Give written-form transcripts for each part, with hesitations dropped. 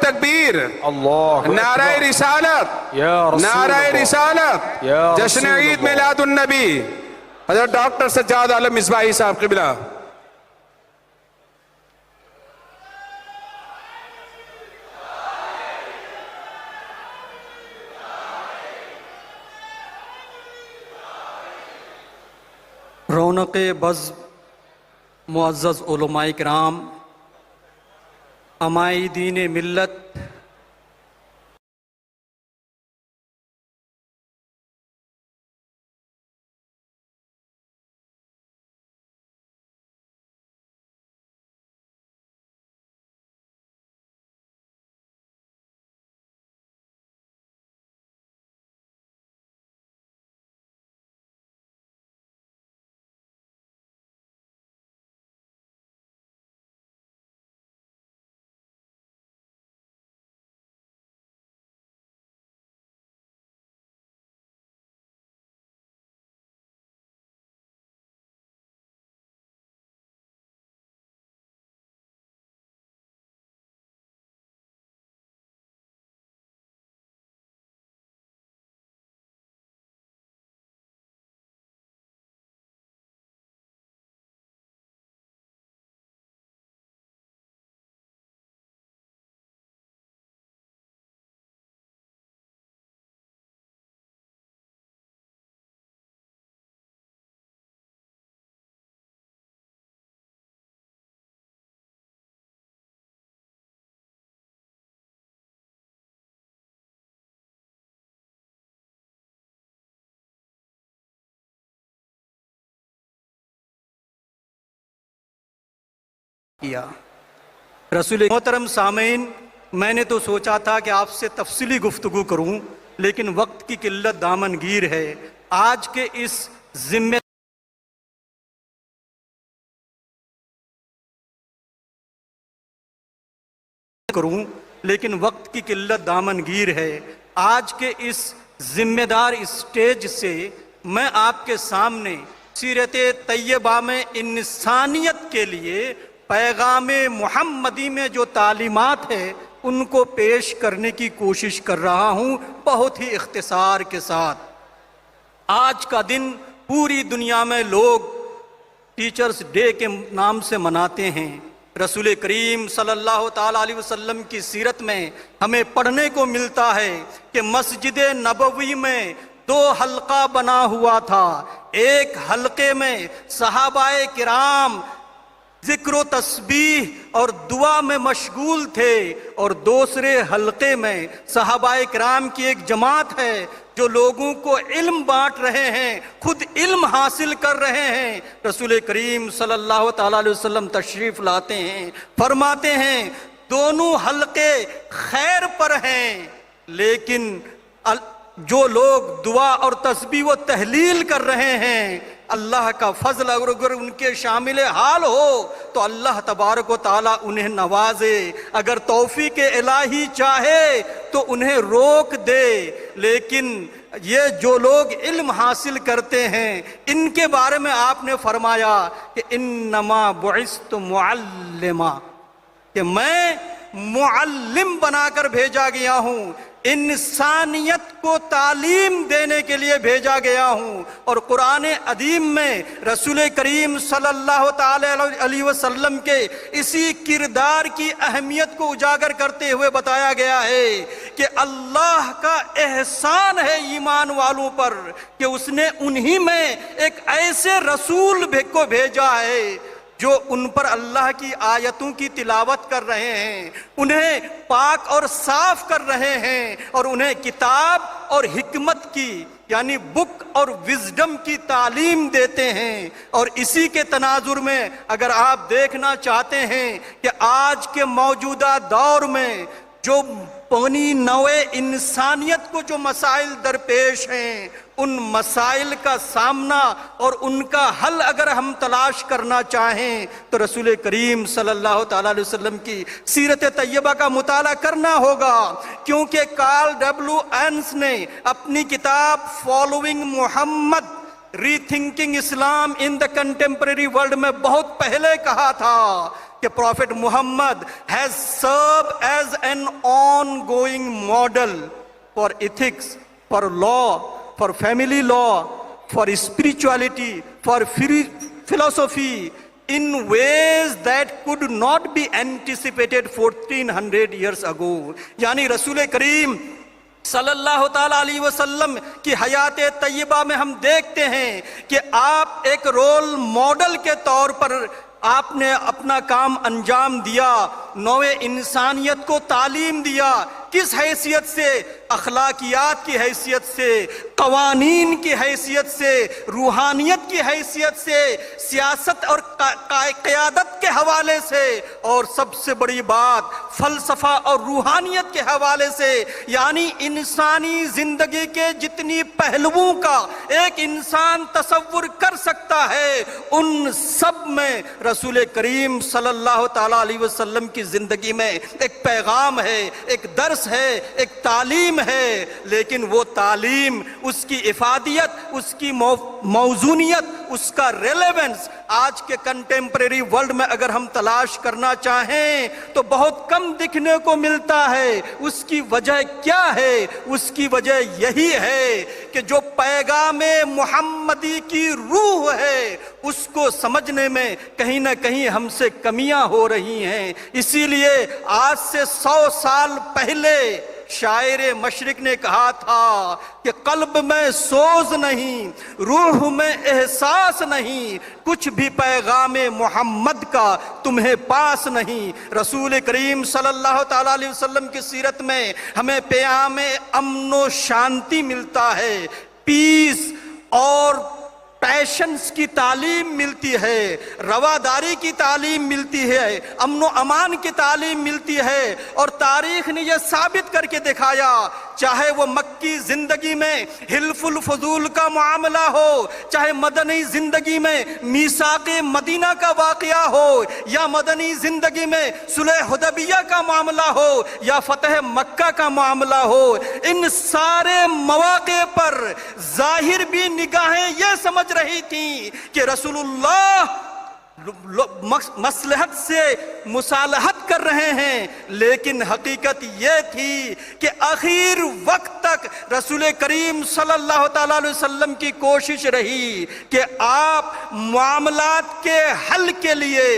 تکبیر، اللہ نعرہ اکبر رسالت، یا رسول نعرہ اللہ، رسالت، یا جشن رسول عید اللہ۔ میلاد النبی، حضرت ڈاکٹر سجاد عالم مصباحی صاحب قبلہ۔ رونق بزم معزز علماء کرام، امائی دین ملت، کیا رسول محترم سامعین، میں نے تو سوچا تھا کہ آپ سے تفصیلی گفتگو کروں، لیکن وقت کی قلت دامن گیر ہے۔ آج کے اس ذمہ ذمہ دار اسٹیج سے میں آپ کے سامنے سیرت طیبہ میں انسانیت کے لیے پیغام محمدی میں جو تعلیمات ہیں ان کو پیش کرنے کی کوشش کر رہا ہوں، بہت ہی اختصار کے ساتھ۔ آج کا دن پوری دنیا میں لوگ ٹیچرز ڈے کے نام سے مناتے ہیں۔ رسول کریم صلی اللہ تعالیٰ علیہ وسلم کی سیرت میں ہمیں پڑھنے کو ملتا ہے کہ مسجد نبوی میں 2 حلقہ بنا ہوا تھا۔ ایک حلقے میں صحابہ کرام ذکر و تسبیح اور دعا میں مشغول تھے، اور دوسرے حلقے میں صحابہ کرام کی ایک جماعت ہے جو لوگوں کو علم بانٹ رہے ہیں، خود علم حاصل کر رہے ہیں۔ رسول کریم صلی اللہ تعالیٰ علیہ وسلم تشریف لاتے ہیں، فرماتے ہیں دونوں حلقے خیر پر ہیں، لیکن جو لوگ دعا اور تسبیح و تحلیل کر رہے ہیں، اللہ کا فضل اگر ان کے شامل حال ہو تو اللہ تبارک و تعالیٰ انہیں نوازے، اگر توفیق الہی چاہے تو انہیں روک دے۔ لیکن یہ جو لوگ علم حاصل کرتے ہیں ان کے بارے میں آپ نے فرمایا کہ انما بعثت معلما، کہ میں معلم بنا کر بھیجا گیا ہوں، انسانیت کو تعلیم دینے کے لیے بھیجا گیا ہوں۔ اور قرآن عظیم میں رسول کریم صلی اللہ تعالی علیہ وسلم کے اسی کردار کی اہمیت کو اجاگر کرتے ہوئے بتایا گیا ہے کہ اللہ کا احسان ہے ایمان والوں پر کہ اس نے انہی میں ایک ایسے رسول کو بھیجا ہے جو ان پر اللہ کی آیتوں کی تلاوت کر رہے ہیں، انہیں پاک اور صاف کر رہے ہیں، اور انہیں کتاب اور حکمت کی یعنی بک اور وزڈم کی تعلیم دیتے ہیں۔ اور اسی کے تناظر میں اگر آپ دیکھنا چاہتے ہیں کہ آج کے موجودہ دور میں جو پانی نوع انسانیت کو جو مسائل درپیش ہیں، ان مسائل کا سامنا اور ان کا حل اگر ہم تلاش کرنا چاہیں تو رسول کریم صلی اللہ تعالیٰ علیہ وسلم کی سیرت طیبہ کا مطالعہ کرنا ہوگا، کیونکہ کارل ڈبلیو اینس نے اپنی کتاب following Muhammad rethinking Islam in the contemporary world میں بہت پہلے کہا تھا کہ prophet Muhammad has served as an ongoing model for ethics, for law, for family law, for spirituality, for philosophy, in ways that could not be anticipated 1400 years ago. یعنی رسول کریم صلی اللہ تعالیٰ علیہ وسلم کی حیات طیبہ میں ہم دیکھتے ہیں کہ آپ ایک رول ماڈل کے طور پر آپ نے اپنا کام انجام دیا، نوع انسانیت کو تعلیم دیا. کس حیثیت سے؟ اخلاقیات کی حیثیت سے، قوانین کی حیثیت سے، روحانیت کی حیثیت سے، سیاست اور قیادت کے حوالے سے، اور سب سے بڑی بات فلسفہ اور روحانیت کے حوالے سے. یعنی انسانی زندگی کے جتنی پہلوؤں کا ایک انسان تصور کر سکتا ہے، ان سب میں رسول کریم صلی اللہ تعالیٰ علیہ وسلم کی زندگی میں ایک پیغام ہے، ایک درس ہے، ایک تعلیم ہے. لیکن وہ تعلیم، اس کی افادیت، اس کی موزونیت، اس کا ریلیونس آج کے کنٹمپریری ورلڈ میں اگر ہم تلاش کرنا چاہیں تو بہت کم دکھنے کو ملتا ہے. اس کی وجہ کیا ہے؟ اس کی وجہ یہی ہے کہ جو پیغام محمدی کی روح ہے اس کو سمجھنے میں کہیں نہ کہیں ہم سے کمیاں ہو رہی ہیں. اسی لیے آج سے 100 سال پہلے شاعر مشرق نے کہا تھا کہ قلب میں سوز نہیں، روح میں احساس نہیں، کچھ بھی پیغام محمد کا تمہیں پاس نہیں. رسول کریم صلی اللہ تعالیٰ علیہ وسلم کی سیرت میں ہمیں پیغام امن و شانتی ملتا ہے، پیس اور پیشنس کی تعلیم ملتی ہے، رواداری کی تعلیم ملتی ہے، امن و امان کی تعلیم ملتی ہے. اور تاریخ نے یہ ثابت کر کے دکھایا، چاہے وہ مکی زندگی میں حلف الفضول کا معاملہ ہو، چاہے مدنی زندگی میں میثاق مدینہ کا واقعہ ہو، یا مدنی زندگی میں صلح حدیبیہ کا معاملہ ہو، یا فتح مکہ کا معاملہ ہو، ان سارے مواقع پر ظاہر بھی نگاہیں یہ سمجھ رہی تھیں کہ رسول اللہ مصلحت سے مصالحت کر رہے ہیں. لیکن حقیقت یہ تھی کہ آخر وقت تک رسول کریم صلی اللہ تعالیٰ علیہ وسلم کی کوشش رہی کہ آپ معاملات کے حل کے لیے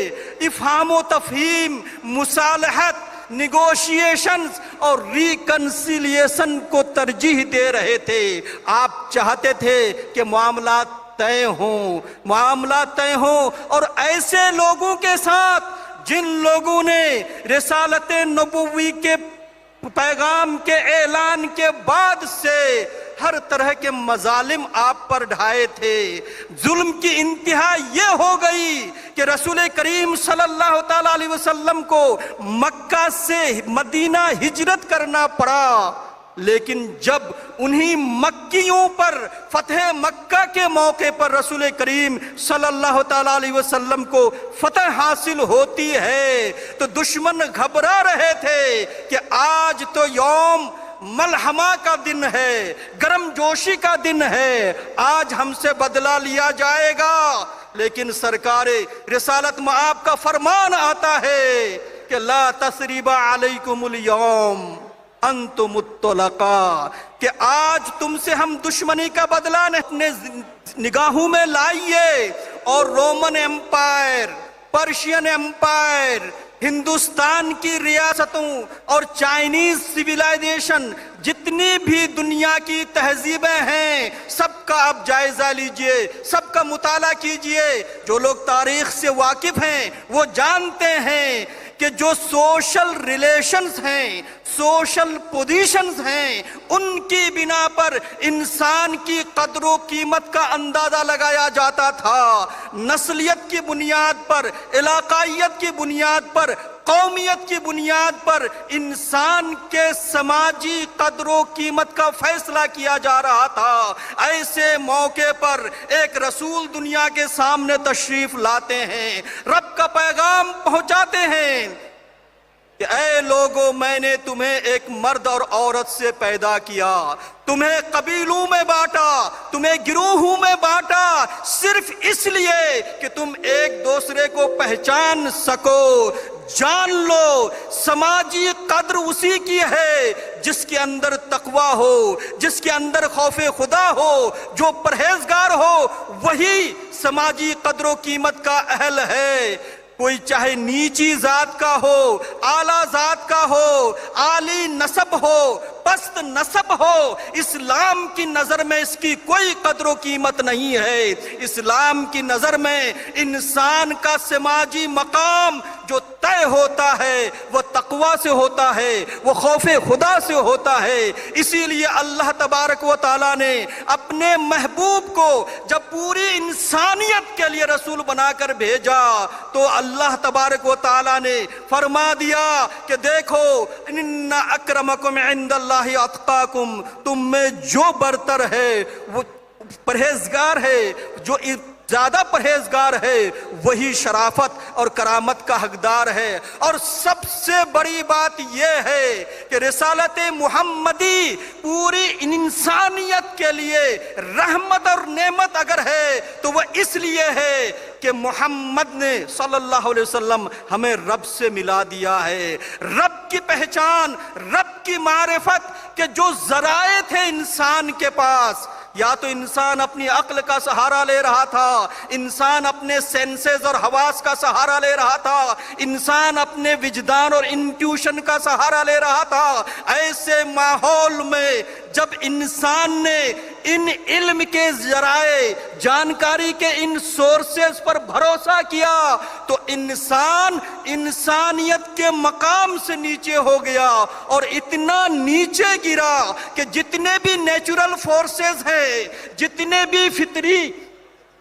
افہام و تفہیم، مصالحت، نیگوشیشنز اور ریکنسیلیشن کو ترجیح دے رہے تھے. آپ چاہتے تھے کہ معاملات طے ہوں اور ایسے لوگوں کے ساتھ جن لوگوں نے رسالت نبوی کے پیغام کے اعلان کے بعد سے ہر طرح کے مظالم آپ پر ڈھائے تھے. ظلم کی انتہا یہ ہو گئی کہ رسول کریم صلی اللہ تعالیٰ علیہ وسلم کو مکہ سے مدینہ ہجرت کرنا پڑا. لیکن جب انہی مکیوں پر فتح مکہ کے موقع پر رسول کریم صلی اللہ تعالیٰ علیہ وسلم کو فتح حاصل ہوتی ہے تو دشمن گھبرا رہے تھے کہ آج تو یوم ملحمہ کا دن ہے، گرم جوشی کا دن ہے، آج ہم سے بدلہ لیا جائے گا. لیکن سرکار رسالت میں آپ کا فرمان آتا ہے کہ لا تثریب علیکم الیوم انتم الطلقاء، کہ آج تم سے ہم دشمنی کا بدلہ اپنے نگاہوں میں لائیے. اور Roman empire, Persian empire, Hindustan کی ریاستوں اور چائنیز سویلائزیشن، جتنی بھی دنیا کی تہذیبیں ہیں، سب کا آپ جائزہ لیجئے، سب کا مطالعہ کیجئے. جو لوگ تاریخ سے واقف ہیں وہ جانتے ہیں کہ جو سوشل ریلیشنز ہیں، سوشل پوزیشنز ہیں، ان کی بنا پر انسان کی قدر و قیمت کا اندازہ لگایا جاتا تھا. نسلیت کی بنیاد پر، علاقائیت کی بنیاد پر، قومیت کی بنیاد پر انسان کے سماجی قدر و قیمت کا فیصلہ کیا جا رہا تھا. ایسے موقع پر ایک رسول دنیا کے سامنے تشریف لاتے ہیں، رب کا پیغام پہنچاتے ہیں. کہ اے لوگو میں نے تمہیں ایک مرد اور عورت سے پیدا کیا، تمہیں قبیلوں میں بانٹا، تمہیں گروہوں میں بانٹا، صرف اس لیے کہ تم ایک دوسرے کو پہچان سکو۔ جان لو سماجی قدر اسی کی ہے جس کے اندر تقوی ہو، جس کے اندر خوف خدا ہو، جو پرہیزگار ہو، وہی سماجی قدر و قیمت کا اہل ہے۔ کوئی چاہے نیچی ذات کا ہو، اعلیٰ ذات کا ہو، عالی نسب ہو، پست نسب ہو، اسلام کی نظر میں اس کی کوئی قدر و قیمت نہیں ہے۔ اسلام کی نظر میں انسان کا سماجی مقام جو طے ہوتا ہے وہ تقوی سے ہوتا ہے، وہ خوف خدا سے ہوتا ہے۔ اسی لیے اللہ تبارک و تعالیٰ نے اپنے محبوب کو جب پوری انسانیت کے لیے رسول بنا کر بھیجا تو اللہ تبارک و تعالیٰ نے فرما دیا کہ دیکھو ان اکرمکم عند اللہ اتقاکم، تم میں جو برتر ہے وہ پرہیزگار ہے، جو زیادہ پرہیزگار ہے وہی شرافت اور کرامت کا حقدار ہے۔ اور سب سے بڑی بات یہ ہے کہ رسالت محمدی پوری انسانیت کے لیے رحمت اور نعمت اگر ہے تو وہ اس لیے ہے کہ محمد نے صلی اللہ علیہ وسلم ہمیں رب سے ملا دیا ہے۔ رب کی پہچان، رب کی معرفت کہ جو ذرائع تھے انسان کے پاس، یا تو انسان اپنی عقل کا سہارا لے رہا تھا، انسان اپنے سینسز اور حواس کا سہارا لے رہا تھا، انسان اپنے وجدان اور انٹیوشن کا سہارا لے رہا تھا۔ ایسے ماحول میں جب انسان نے ان علم کے ذرائع، جانکاری کے ان سورسز پر بھروسہ کیا تو انسان انسانیت کے مقام سے نیچے ہو گیا، اور اتنا نیچے گرا کہ جتنے بھی نیچرل فورسز ہیں، جتنے بھی فطری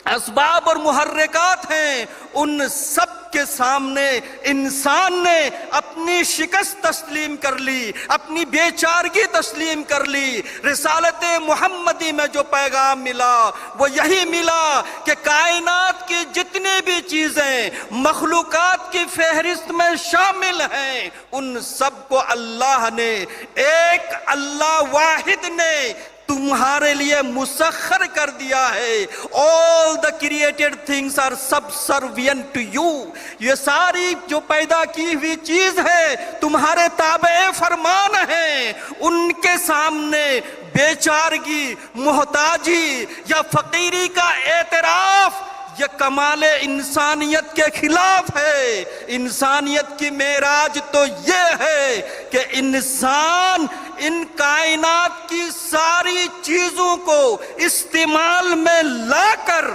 اسباب اور محرکات ہیں، ان سب کے سامنے انسان نے اپنی شکست تسلیم کر لی، اپنی بے چارگی تسلیم کر لی۔ رسالت محمدی میں جو پیغام ملا وہ یہی ملا کہ کائنات کی جتنی بھی چیزیں مخلوقات کی فہرست میں شامل ہیں، ان سب کو اللہ نے، ایک اللہ واحد نے تمہارے لیے مسخر کر دیا ہے۔ all the created things are subservient to you، یہ ساری جو پیدا کی ہوئی چیز ہے تمہارے تابع فرمان ہیں۔ ان کے سامنے بے چارگی، محتاجی یا فقیری کا اعتراف یہ کمال انسانیت کے خلاف ہے۔ انسانیت کی معراج تو یہ ہے کہ انسان ان کائنات کی ساری چیزوں کو استعمال میں لا کر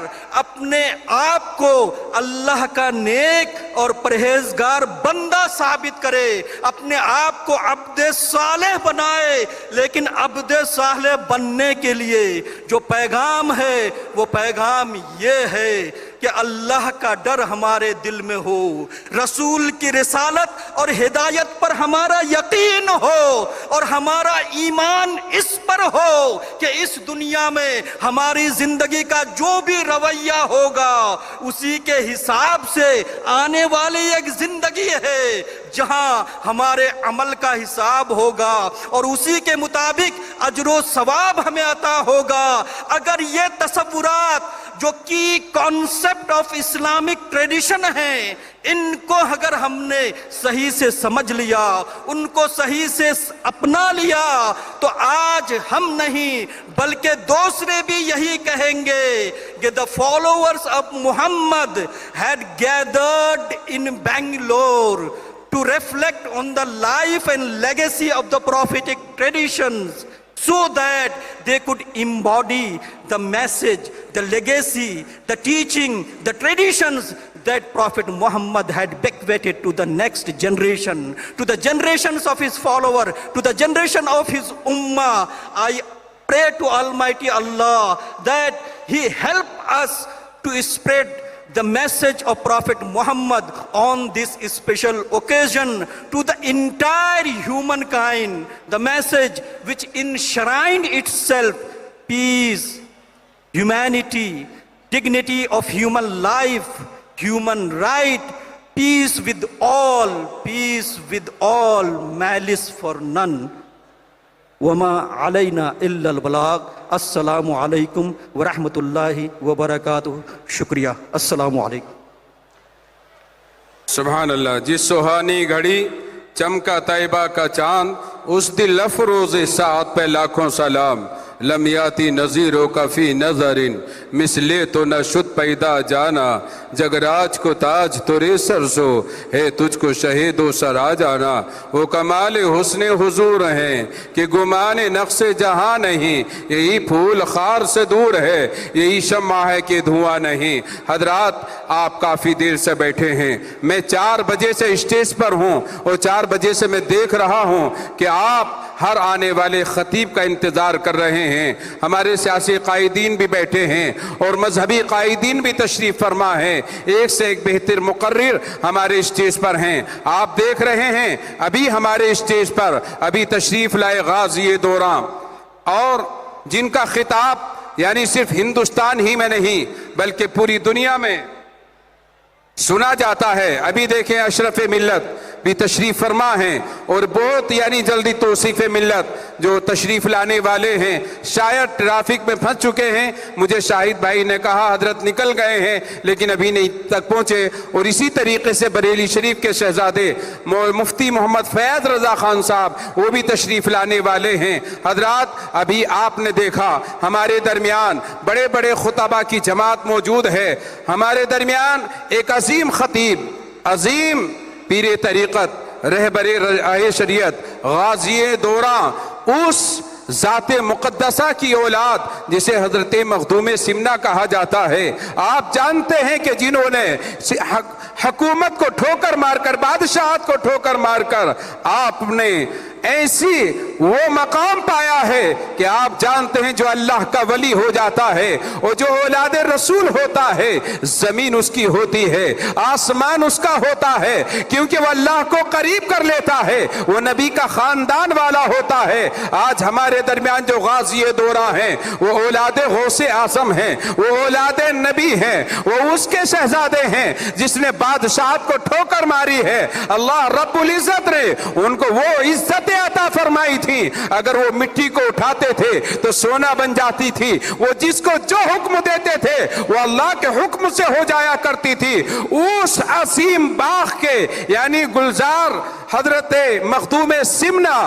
اپنے آپ کو اللہ کا نیک اور پرہیزگار بندہ ثابت کرے، اپنے آپ کو عبد صالح بنائے۔ لیکن عبد صالح بننے کے لیے جو پیغام ہے وہ پیغام یہ ہے کہ اللہ کا ڈر ہمارے دل میں ہو، رسول کی رسالت اور ہدایت پر ہمارا یقین ہو، اور ہمارا ایمان اس پر ہو کہ اس دنیا میں ہماری زندگی کا جو بھی رویہ ہوگا اسی کے حساب سے آنے والی ایک زندگی ہے جہاں ہمارے عمل کا حساب ہوگا اور اسی کے مطابق اجر و ثواب ہمیں عطا ہوگا۔ اگر یہ تصورات جو کی کانسیپٹ آف اسلامک ٹریڈیشن ہیں، ان کو اگر ہم نے صحیح سے سمجھ لیا، ان کو صحیح سے اپنا لیا، تو آج ہم نہیں بلکہ دوسرے بھی یہی کہیں گے کہ the followers of Muhammad had gathered in Bangalore to reflect on the life and legacy of the prophetic traditions, so that they could embody the message, the legacy, the teaching, the traditions that Prophet Muhammad had bequeathed to the next generation, to the generations of his follower, to the generation of his ummah. I pray to Almighty Allah that He help us to spread the message of Prophet Muhammad on this special occasion to the entire humankind, the message which enshrined itself peace, humanity, dignity of human life, human right, peace with all, malice for none. وما علینا الا البلاغ. السلام علیکم ورحمۃ اللہ وبرکاتہ. شکریہ. السلام علیکم. سبحان اللہ. جس سہانی گھڑی چمکا طیبہ کا چاند، اس دل افروز ساعت پہ لاکھوں سلام. لم یاتی نظیروں کا فی نظرن، مثلے تو نہ شد پیدا جانا. جگراج کو تاج تو ریسر سو، ہے تجھ کو شہید و سرا جانا. وہ کمال حسن حضور ہیں کہ گمان نقص جہاں نہیں. یہی پھول خار سے دور ہے، یہی شمع ہے کہ دھواں نہیں. حضرات آپ کافی دیر سے بیٹھے ہیں. میں 4 بجے سے اسٹیج پر ہوں اور 4 بجے سے میں دیکھ رہا ہوں کہ آپ ہر آنے والے خطیب کا انتظار کر رہے ہیں. ہمارے سیاسی قائدین بھی بیٹھے ہیں اور مذہبی قائدین بھی تشریف فرما ہیں. ایک سے ایک بہتر مقرر ہمارے اسٹیج پر ہیں. آپ دیکھ رہے ہیں ابھی ہمارے اسٹیج پر ابھی تشریف لائے غازی دوران، اور جن کا خطاب یعنی صرف ہندوستان ہی میں نہیں بلکہ پوری دنیا میں سنا جاتا ہے. ابھی دیکھیں اشرف ملت بھی تشریف فرما ہیں اور بہت یعنی جلدی توصیف ملت جو تشریف لانے والے ہیں شاید ٹریفک میں پھنس چکے ہیں. مجھے شاہد بھائی نے کہا حضرت نکل گئے ہیں لیکن ابھی نہیں تک پہنچے. اور اسی طریقے سے بریلی شریف کے شہزادے مفتی محمد فیاض رضا خان صاحب وہ بھی تشریف لانے والے ہیں. حضرات ابھی آپ نے دیکھا ہمارے درمیان بڑے بڑے خطبہ کی جماعت موجود ہے. ہمارے درمیان ایک عظیم خطیب، عظیم پیر طریقت، رہبر راہ شریعت، غازی دوراں، اس ذات مقدسہ کی اولاد جسے حضرت مخدوم سمنا کہا جاتا ہے. آپ جانتے ہیں کہ جنہوں نے حکومت کو ٹھوکر مار کر، بادشاہت کو ٹھوکر مار کر آپ نے ایسی وہ مقام پایا ہے کہ آپ جانتے ہیں جو اللہ کا ولی ہو جاتا ہے اور جو اولاد رسول ہوتا ہے زمین اس کی ہوتی ہے، آسمان اس کا ہوتا ہے، کیونکہ وہ اللہ کو قریب کر لیتا ہے، وہ نبی کا خاندان والا ہوتا ہے. آج ہمارے درمیان جو غازی دوراں ہیں وہ اولاد غوث اعظم ہیں، وہ اولاد نبی ہیں، وہ اس کے شہزادے ہیں جس نے بادشاہت کو ٹھوکر ماری ہے. اللہ رب العزت نے ان کو وہ عزت عطا فرمائی تھی، اگر وہ مٹی کو اٹھاتے تھے تو سونا بن جاتی تھی. وہ جس کو جو حکم دیتے تھے وہ اللہ کے حکم سے ہو جایا کرتی تھی. اس عظیم باغ کے یعنی گلزار حضرت مخدوم سمنا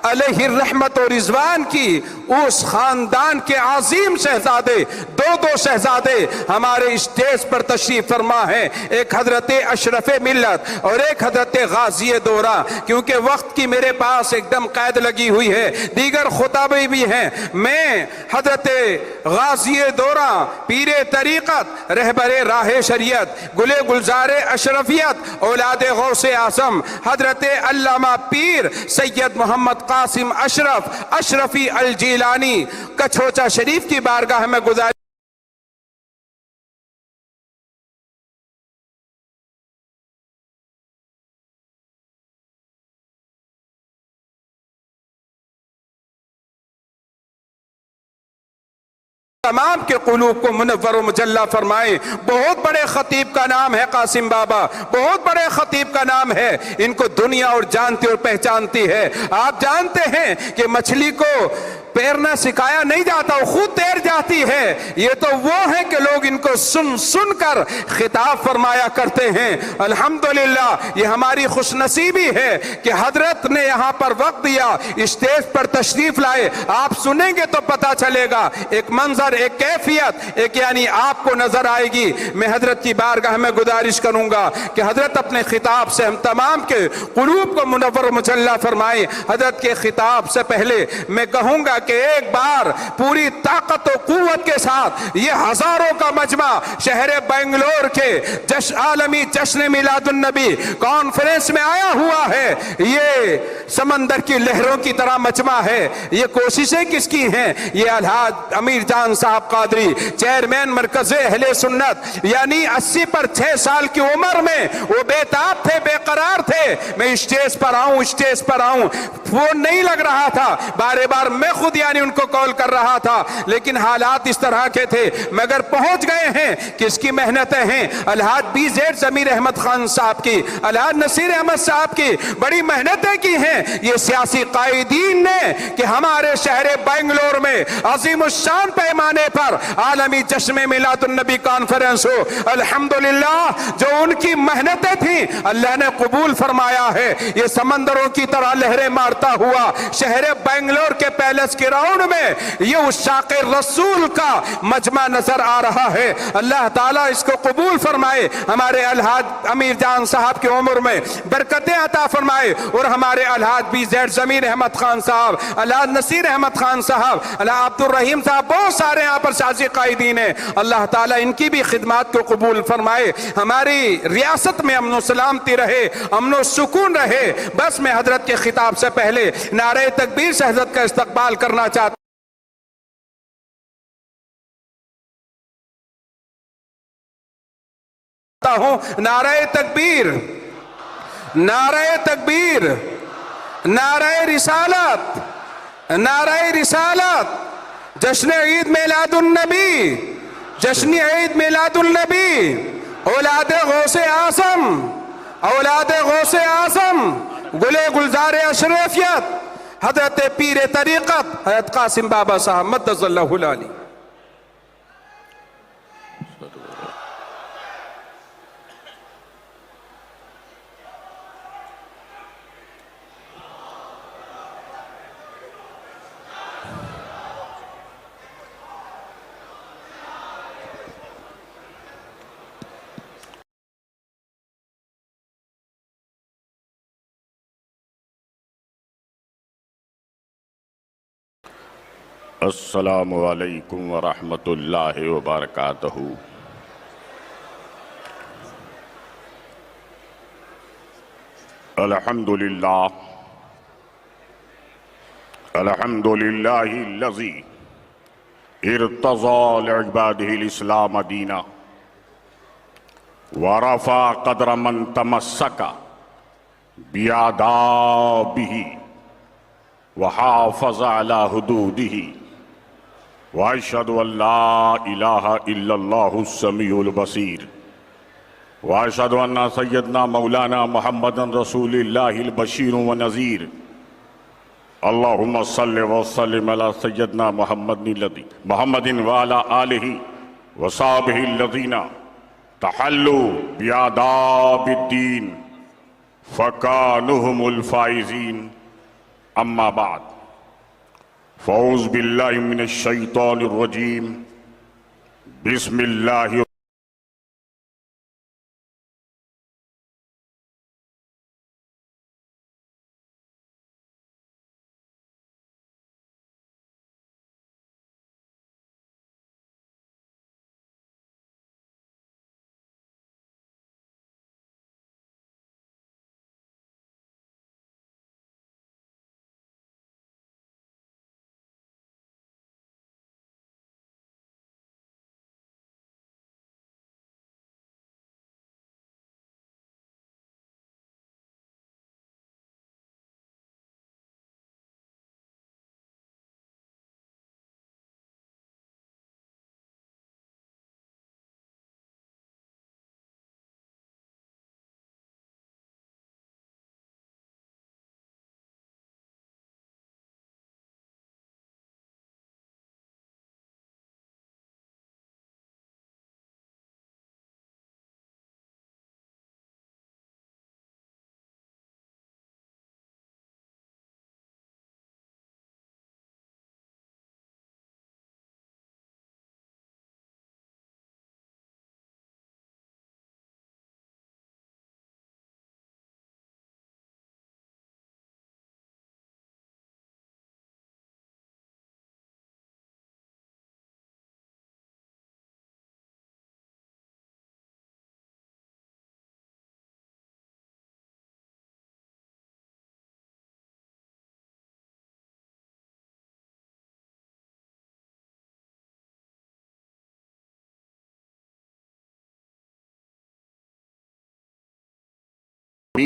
علیہ الرحمت و رضوان کی اس خاندان کے عظیم شہزادے، دو شہزادے ہمارے اسٹیج پر تشریف فرما ہیں. ایک حضرت اشرف ملت اور ایک حضرت غازی دوراں. کیونکہ وقت کی میرے پاس ایک دم قید لگی ہوئی ہے، دیگر خطابے بھی ہیں. میں حضرت غازی دوراں، پیر طریقت، رہبر راہ شریعت، گلے گلزار اشرفیت، اولاد غوث اعظم حضرت علامہ پیر سید محمد قاسم اشرفی الجیلانی کچھوچا شریف کی بارگاہ میں گزارش تمام کے قلوب کو منور و مجلہ فرمائیں. بہت بڑے خطیب کا نام ہے قاسم بابا، بہت بڑے خطیب کا نام ہے. ان کو دنیا اور جانتی اور پہچانتی ہے. آپ جانتے ہیں کہ مچھلی کو تیرنا سکھایا نہیں جاتا، وہ خود تیر جاتی ہے. یہ تو وہ ہیں کہ لوگ ان کو سن کر خطاب فرمایا کرتے ہیں. الحمدللہ یہ ہماری خوش نصیبی ہے کہ حضرت نے یہاں پر وقت دیا، اسٹیج پر تشریف لائے. آپ سنیں گے تو پتا چلے گا، ایک منظر، ایک کیفیت، ایک یعنی آپ کو نظر آئے گی. میں حضرت کی بارگاہ میں گزارش کروں گا کہ حضرت اپنے خطاب سے ہم تمام کے قلوب کو منور و مجلہ فرمائیں. حضرت کے خطاب سے پہلے میں کہوں گا کہ ایک بار پوری طاقت و قوت کے ساتھ یہ ہزاروں کا مجمع شہر بنگلور کے عالمی جشن میلاد النبی کانفرنس میں آیا ہوا ہے. یہ سمندر کی لہروں کی طرح مجمع ہے. یہ کوششیں کس کی ہیں؟ یہ الحاج امیر جان صاحب قادری، چیئرمین مرکز اہل سنت، یعنی 80 پر 6 سال کی عمر میں وہ بے تاب تھے، بے قرار تھے. میں اسٹیج پر آؤں، فون نہیں لگ رہا تھا. بار بار میں خود خود یعنی ان کو کال کر رہا تھا، لیکن حالات اس طرح کے تھے، مگر پہنچ گئے ہیں۔ کس کی محنتیں ہیں؟ الحاج بی زیڈ ضمیر احمد خان صاحب کی، الحاج نصیر احمد صاحب کی بڑی محنتیں کی ہیں یہ سیاسی قائدین نے کہ ہمارے شہر بنگلور میں عظیم الشان پیمانے پر عالمی جشن میلاد النبی کانفرنس ہو۔ الحمدللہ جو ان کی محنتیں تھیں اللہ نے قبول فرمایا ہے۔ یہ سمندروں کی طرح لہریں مارتا ہوا شہر بنگلور کے پیلس گراؤنڈ میں یہ عشاق رسول کا مجمع نظر آ رہا ہے۔ اللہ تعالیٰ اس کو قبول فرمائے، ہمارے الحاج امیر جان صاحب کی عمر میں برکتیں عطا فرمائے، اور ہمارے الحاج بی زیڈ ضمیر احمد خان صاحب، الحاج نصیر احمد خان صاحب، الحاج عبد الرحیم صاحب، بہت سارے یہاں پر سیاسی قائدین ہیں، اللہ تعالیٰ ان کی بھی خدمات کو قبول فرمائے۔ ہماری ریاست میں امن و سلامتی رہے، امن و سکون رہے۔ بس میں حضرت کے خطاب سے پہلے نعرہ تکبیر سے حضرت کا استقبال کرنا چاہتا ہوں۔ نعرہ تکبیر، نعرہ تکبیر، نعرہ رسالت، نعرہ رسالت، جشن عید میلاد النبی، جشن عید میلاد النبی، اولاد غوث اعظم، اولاد غوث اعظم، گلے گلزار اشرفیت حضرت پیر طریقت حضرت قاسم بابا صاحب مدد اللہ العالی۔ السلام علیکم ورحمۃ اللہ وبرکاتہ۔ الحمدللہ الحمدللہ الذی ارتضى لعباده الاسلام دینا ورفع قدر من تمسک بآدابہ وحافظ على حدوده واشهد ان لا اله الا الله السميع البصير واشهد ان سيدنا مولانا محمد رسول الله البشير ونذير اللهم صل وسلم على سيدنا محمد وعلى آله وصحبه الذين تحلوا بآداب الدين فكانوا هم الفائزين اما بعد فاعوذ باللہ من الشیطان الرجیم بسم اللہ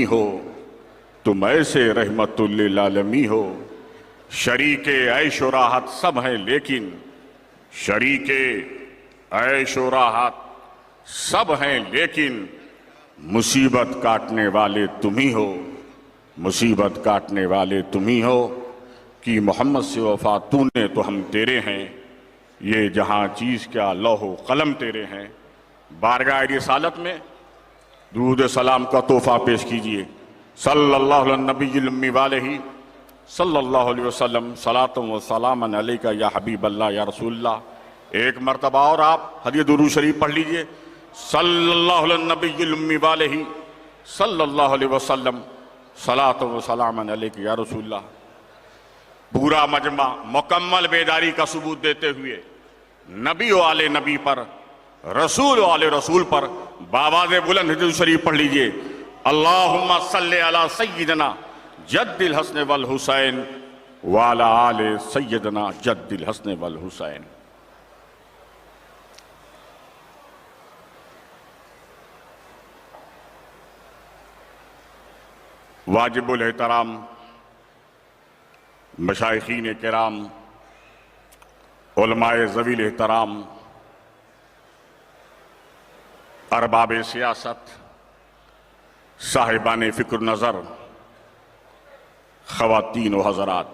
ہو تم ایسے رحمت للعالمین ہو شریک عیش و راحت سب ہیں لیکن شریک عیش و راحت سب ہیں لیکن مصیبت کاٹنے والے تم ہی ہو، مصیبت کاٹنے والے تم ہی ہو کہ محمد سے وفا تو نے تو ہم تیرے ہیں، یہ جہاں چیز کیا لوح و قلم تیرے ہیں۔ بارگاہ رسالت میں درود سلام کا تحفہ پیش کیجئے۔ صلی اللہ علیہ نبی الامی والہ صلی اللہ علیہ وسلم، صلاۃ و سلام علیکہ یا حبیب اللہ یا رسول اللہ۔ ایک مرتبہ اور آپ حدیث درود شریف پڑھ لیجئے۔ صلی اللہ علیہ نبی الامی والہ صلی اللہ علیہ وسلم، صلاۃ و سلام علیکہ یا رسول اللہ۔ پورا مجمع مکمل بیداری کا ثبوت دیتے ہوئے نبی و آل نبی پر، رسول و آل رسول پر بآواز بلند درود شریف پڑھ لیجئے۔ اللہم صلی علی سیدنا جد الحسن والحسین وعلی آل سیدنا جد الحسن والحسین۔ واجب الاحترام مشائخین کرام، علماء ذوی الاحترام، ارباب سیاست، صاحبان فکر نظر، خواتین و حضرات،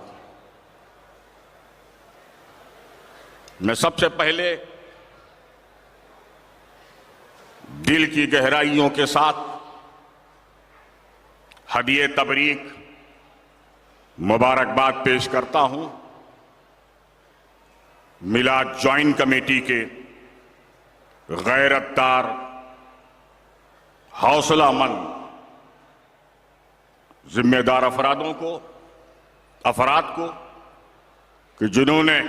میں سب سے پہلے دل کی گہرائیوں کے ساتھ ہدیہ تبریک مبارکباد پیش کرتا ہوں میلاد جوائنٹ کمیٹی کے غیرت دار، حوصلہ مند، ذمہ دار افراد کو کہ جنہوں نے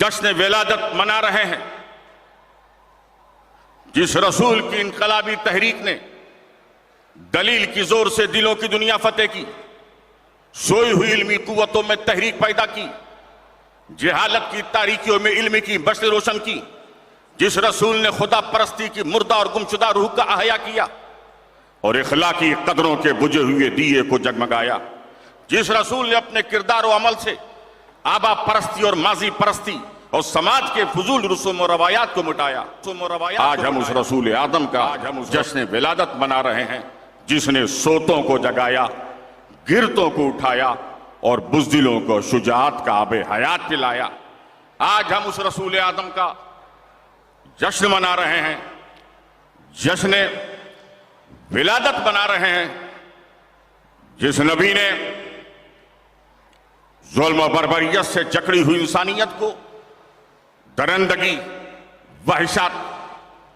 جشن ولادت منا رہے ہیں، جس رسول کی انقلابی تحریک نے دلیل کی زور سے دلوں کی دنیا فتح کی، سوئی ہوئی علمی قوتوں میں تحریک پیدا کی، جہالت کی تاریکیوں میں علم کی بشر روشن کی، جس رسول نے خدا پرستی کی مردہ اور گمشدہ روح کا احیا کیا اور اخلاقی قدروں کے بجھے ہوئے دیے کو جگمگایا، جس رسول نے اپنے کردار و عمل سے آبا پرستی اور ماضی پرستی اور سماج کے فضول رسوم و روایات کو مٹایا۔ آج ہم اس رسول آدم کا جشن ولادت منا رہے ہیں، جس نے سوتوں کو جگایا، گرتوں کو اٹھایا اور بزدلوں کو شجاعت کا آب حیات پلایا۔ آج ہم اس رسول اعظم کا جشن منا رہے ہیں، جشن ولادت منا رہے ہیں، جس نبی نے ظلم و بربریت سے جکڑی ہوئی انسانیت کو، درندگی، وحشت،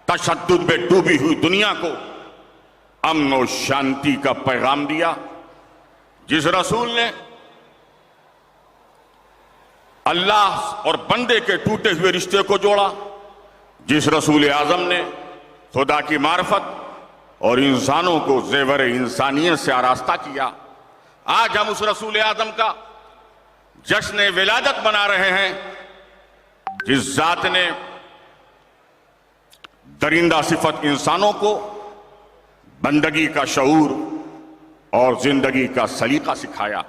تشدد میں ڈوبی ہوئی دنیا کو امن و شانتی کا پیغام دیا، جس رسول نے اللہ اور بندے کے ٹوٹے ہوئے رشتے کو جوڑا، جس رسول اعظم نے خدا کی معرفت اور انسانوں کو زیور انسانیت سے آراستہ کیا۔ آج ہم اس رسول اعظم کا جشن ولادت منا رہے ہیں، جس ذات نے درندہ صفت انسانوں کو بندگی کا شعور اور زندگی کا سلیقہ سکھایا۔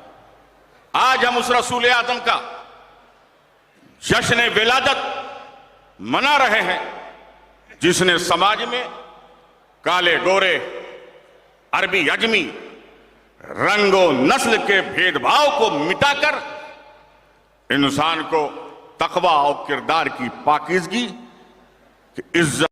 آج ہم اس رسول اعظم کا جشن ولادت منا رہے ہیں، جس نے سماج میں کالے گورے، عربی عجمی، رنگ و نسل کے بھید بھاؤ کو مٹا کر انسان کو تقوی اور کردار کی پاکیزگی کی عزت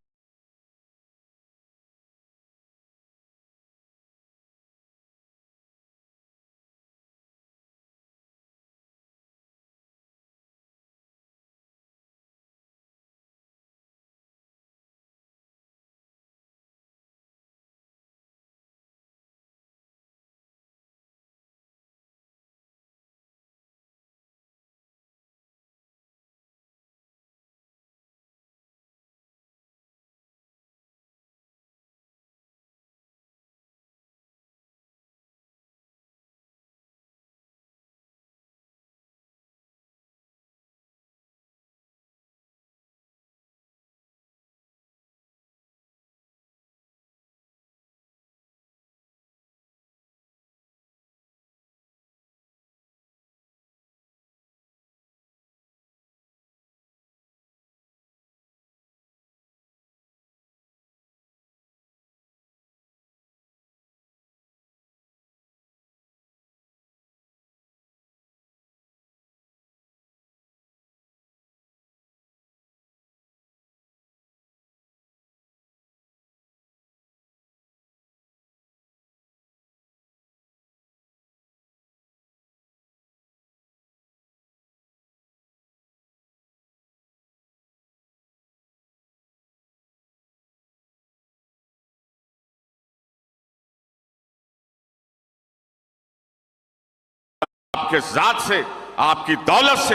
آپ کے ذات سے، آپ کی دولت سے،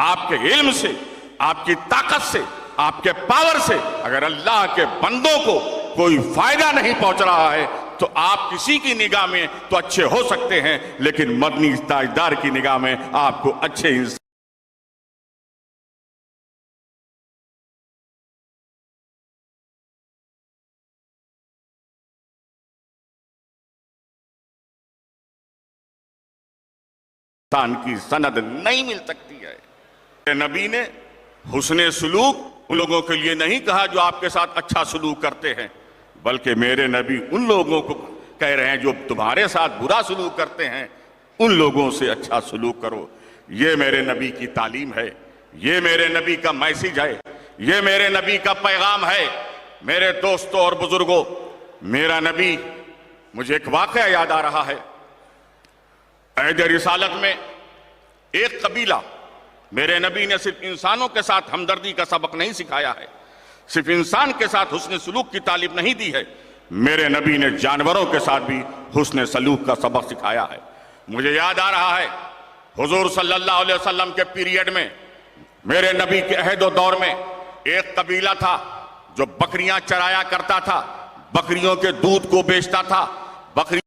آپ کے علم سے، آپ کی طاقت سے، آپ کے پاور سے اگر اللہ کے بندوں کو کوئی فائدہ نہیں پہنچ رہا ہے تو آپ کسی کی نگاہ میں تو اچھے ہو سکتے ہیں، لیکن مدنی تاجدار کی نگاہ میں آپ کو اچھے انسان کی سند نہیں مل سکتی ہے۔ نبی نے حسن سلوک ان لوگوں کے لیے نہیں کہا جو آپ کے ساتھ اچھا سلوک کرتے ہیں، بلکہ میرے نبی ان لوگوں کو کہہ رہے ہیں جو تمہارے ساتھ برا سلوک کرتے ہیں ان لوگوں سے اچھا سلوک کرو۔ یہ میرے نبی کی تعلیم ہے، یہ میرے نبی کا میسیج ہے، یہ میرے نبی کا پیغام ہے۔ میرے دوستوں اور بزرگوں، میرا نبی، مجھے ایک واقعہ یاد آ رہا ہے۔ عہد رسالت میں ایک قبیلہ، میرے نبی نے صرف انسانوں کے ساتھ ہمدردی کا سبق نہیں سکھایا ہے، صرف انسان کے ساتھ حسن سلوک کی تعلیم نہیں دی ہے، میرے نبی نے جانوروں کے ساتھ بھی حسن سلوک کا سبق سکھایا ہے۔ مجھے یاد آ رہا ہے حضور صلی اللہ علیہ وسلم کے پیریڈ میں، میرے نبی کے عہد و دور میں ایک قبیلہ تھا جو بکریاں چرایا کرتا تھا، بکریوں کے دودھ کو بیچتا تھا، بکری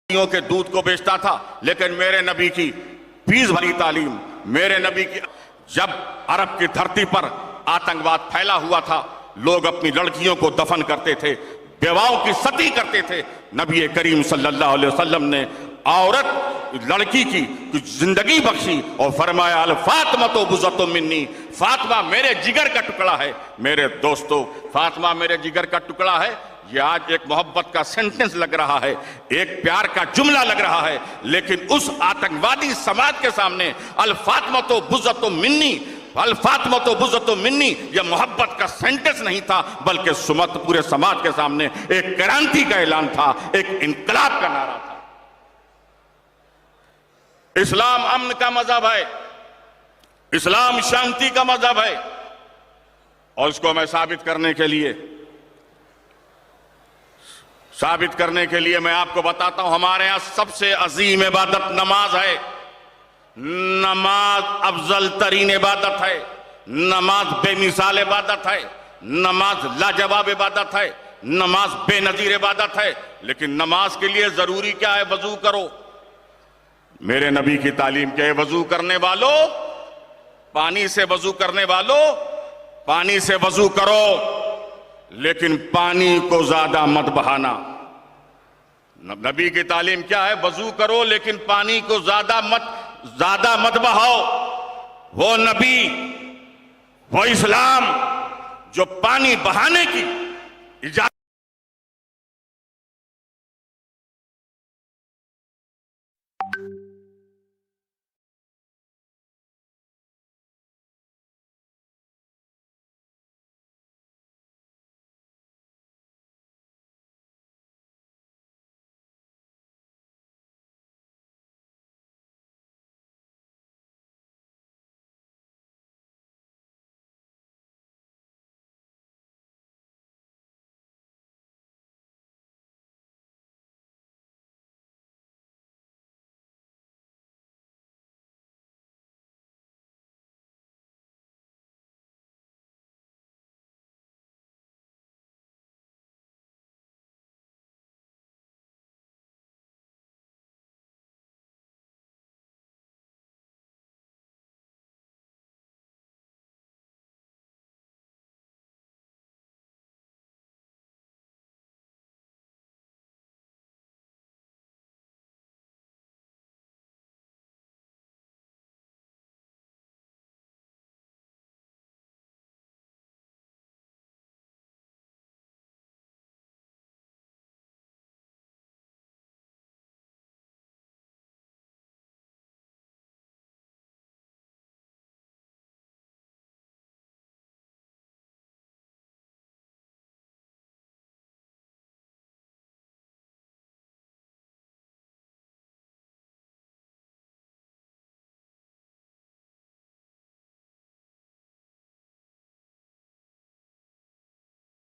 کے دودھ کو بیچتا تھا، لیکن میرے نبی کی فیس بھری تعلیم، میرے نبی کی، جب عرب کی دھرتی پر آتنکواد پھیلا ہوا تھا، لوگ اپنی لڑکیوں کو دفن کرتے تھے، بیواؤں کی ستی کرتے تھے، نبی کریم صلی اللہ علیہ وسلم نے عورت لڑکی کی زندگی بخشی اور فرمایا الفاطمہ تو بزۃ منی، فاطمہ میرے جگر کا ٹکڑا ہے۔ میرے دوستو، فاطمہ میرے جگر کا ٹکڑا ہے، یہ آج ایک محبت کا سینٹنس لگ رہا ہے، ایک پیار کا جملہ لگ رہا ہے، لیکن اس آتنکوادی سماج کے سامنے الفاطمہ تو بزۃ منی، الفاطمہ تو بزۃ منی یہ محبت کا سینٹنس نہیں تھا، بلکہ پورے سماج کے سامنے ایک کرانتی کا اعلان تھا، ایک انقلاب کا نعرہ تھا۔ اسلام امن کا مذہب ہے، اسلام شانتی کا مذہب ہے، اور اس کو میں ثابت کرنے کے لیے میں آپ کو بتاتا ہوں، ہمارے ہاں سب سے عظیم عبادت نماز ہے۔ نماز افضل ترین عبادت ہے، نماز بے مثال عبادت ہے، نماز لاجواب عبادت ہے، نماز بے نظیر عبادت ہے، لیکن نماز کے لیے ضروری کیا ہے؟ وضو کرو۔ میرے نبی کی تعلیم کیا ہے؟ وضو کرنے والوں، پانی سے وضو کرنے والوں، پانی سے وضو کرو، لیکن پانی کو زیادہ مت بہانا۔ نبی کی تعلیم کیا ہے؟ وضو کرو لیکن پانی کو زیادہ مت بہاؤ۔ وہ نبی، وہ اسلام جو پانی بہانے کی اجازت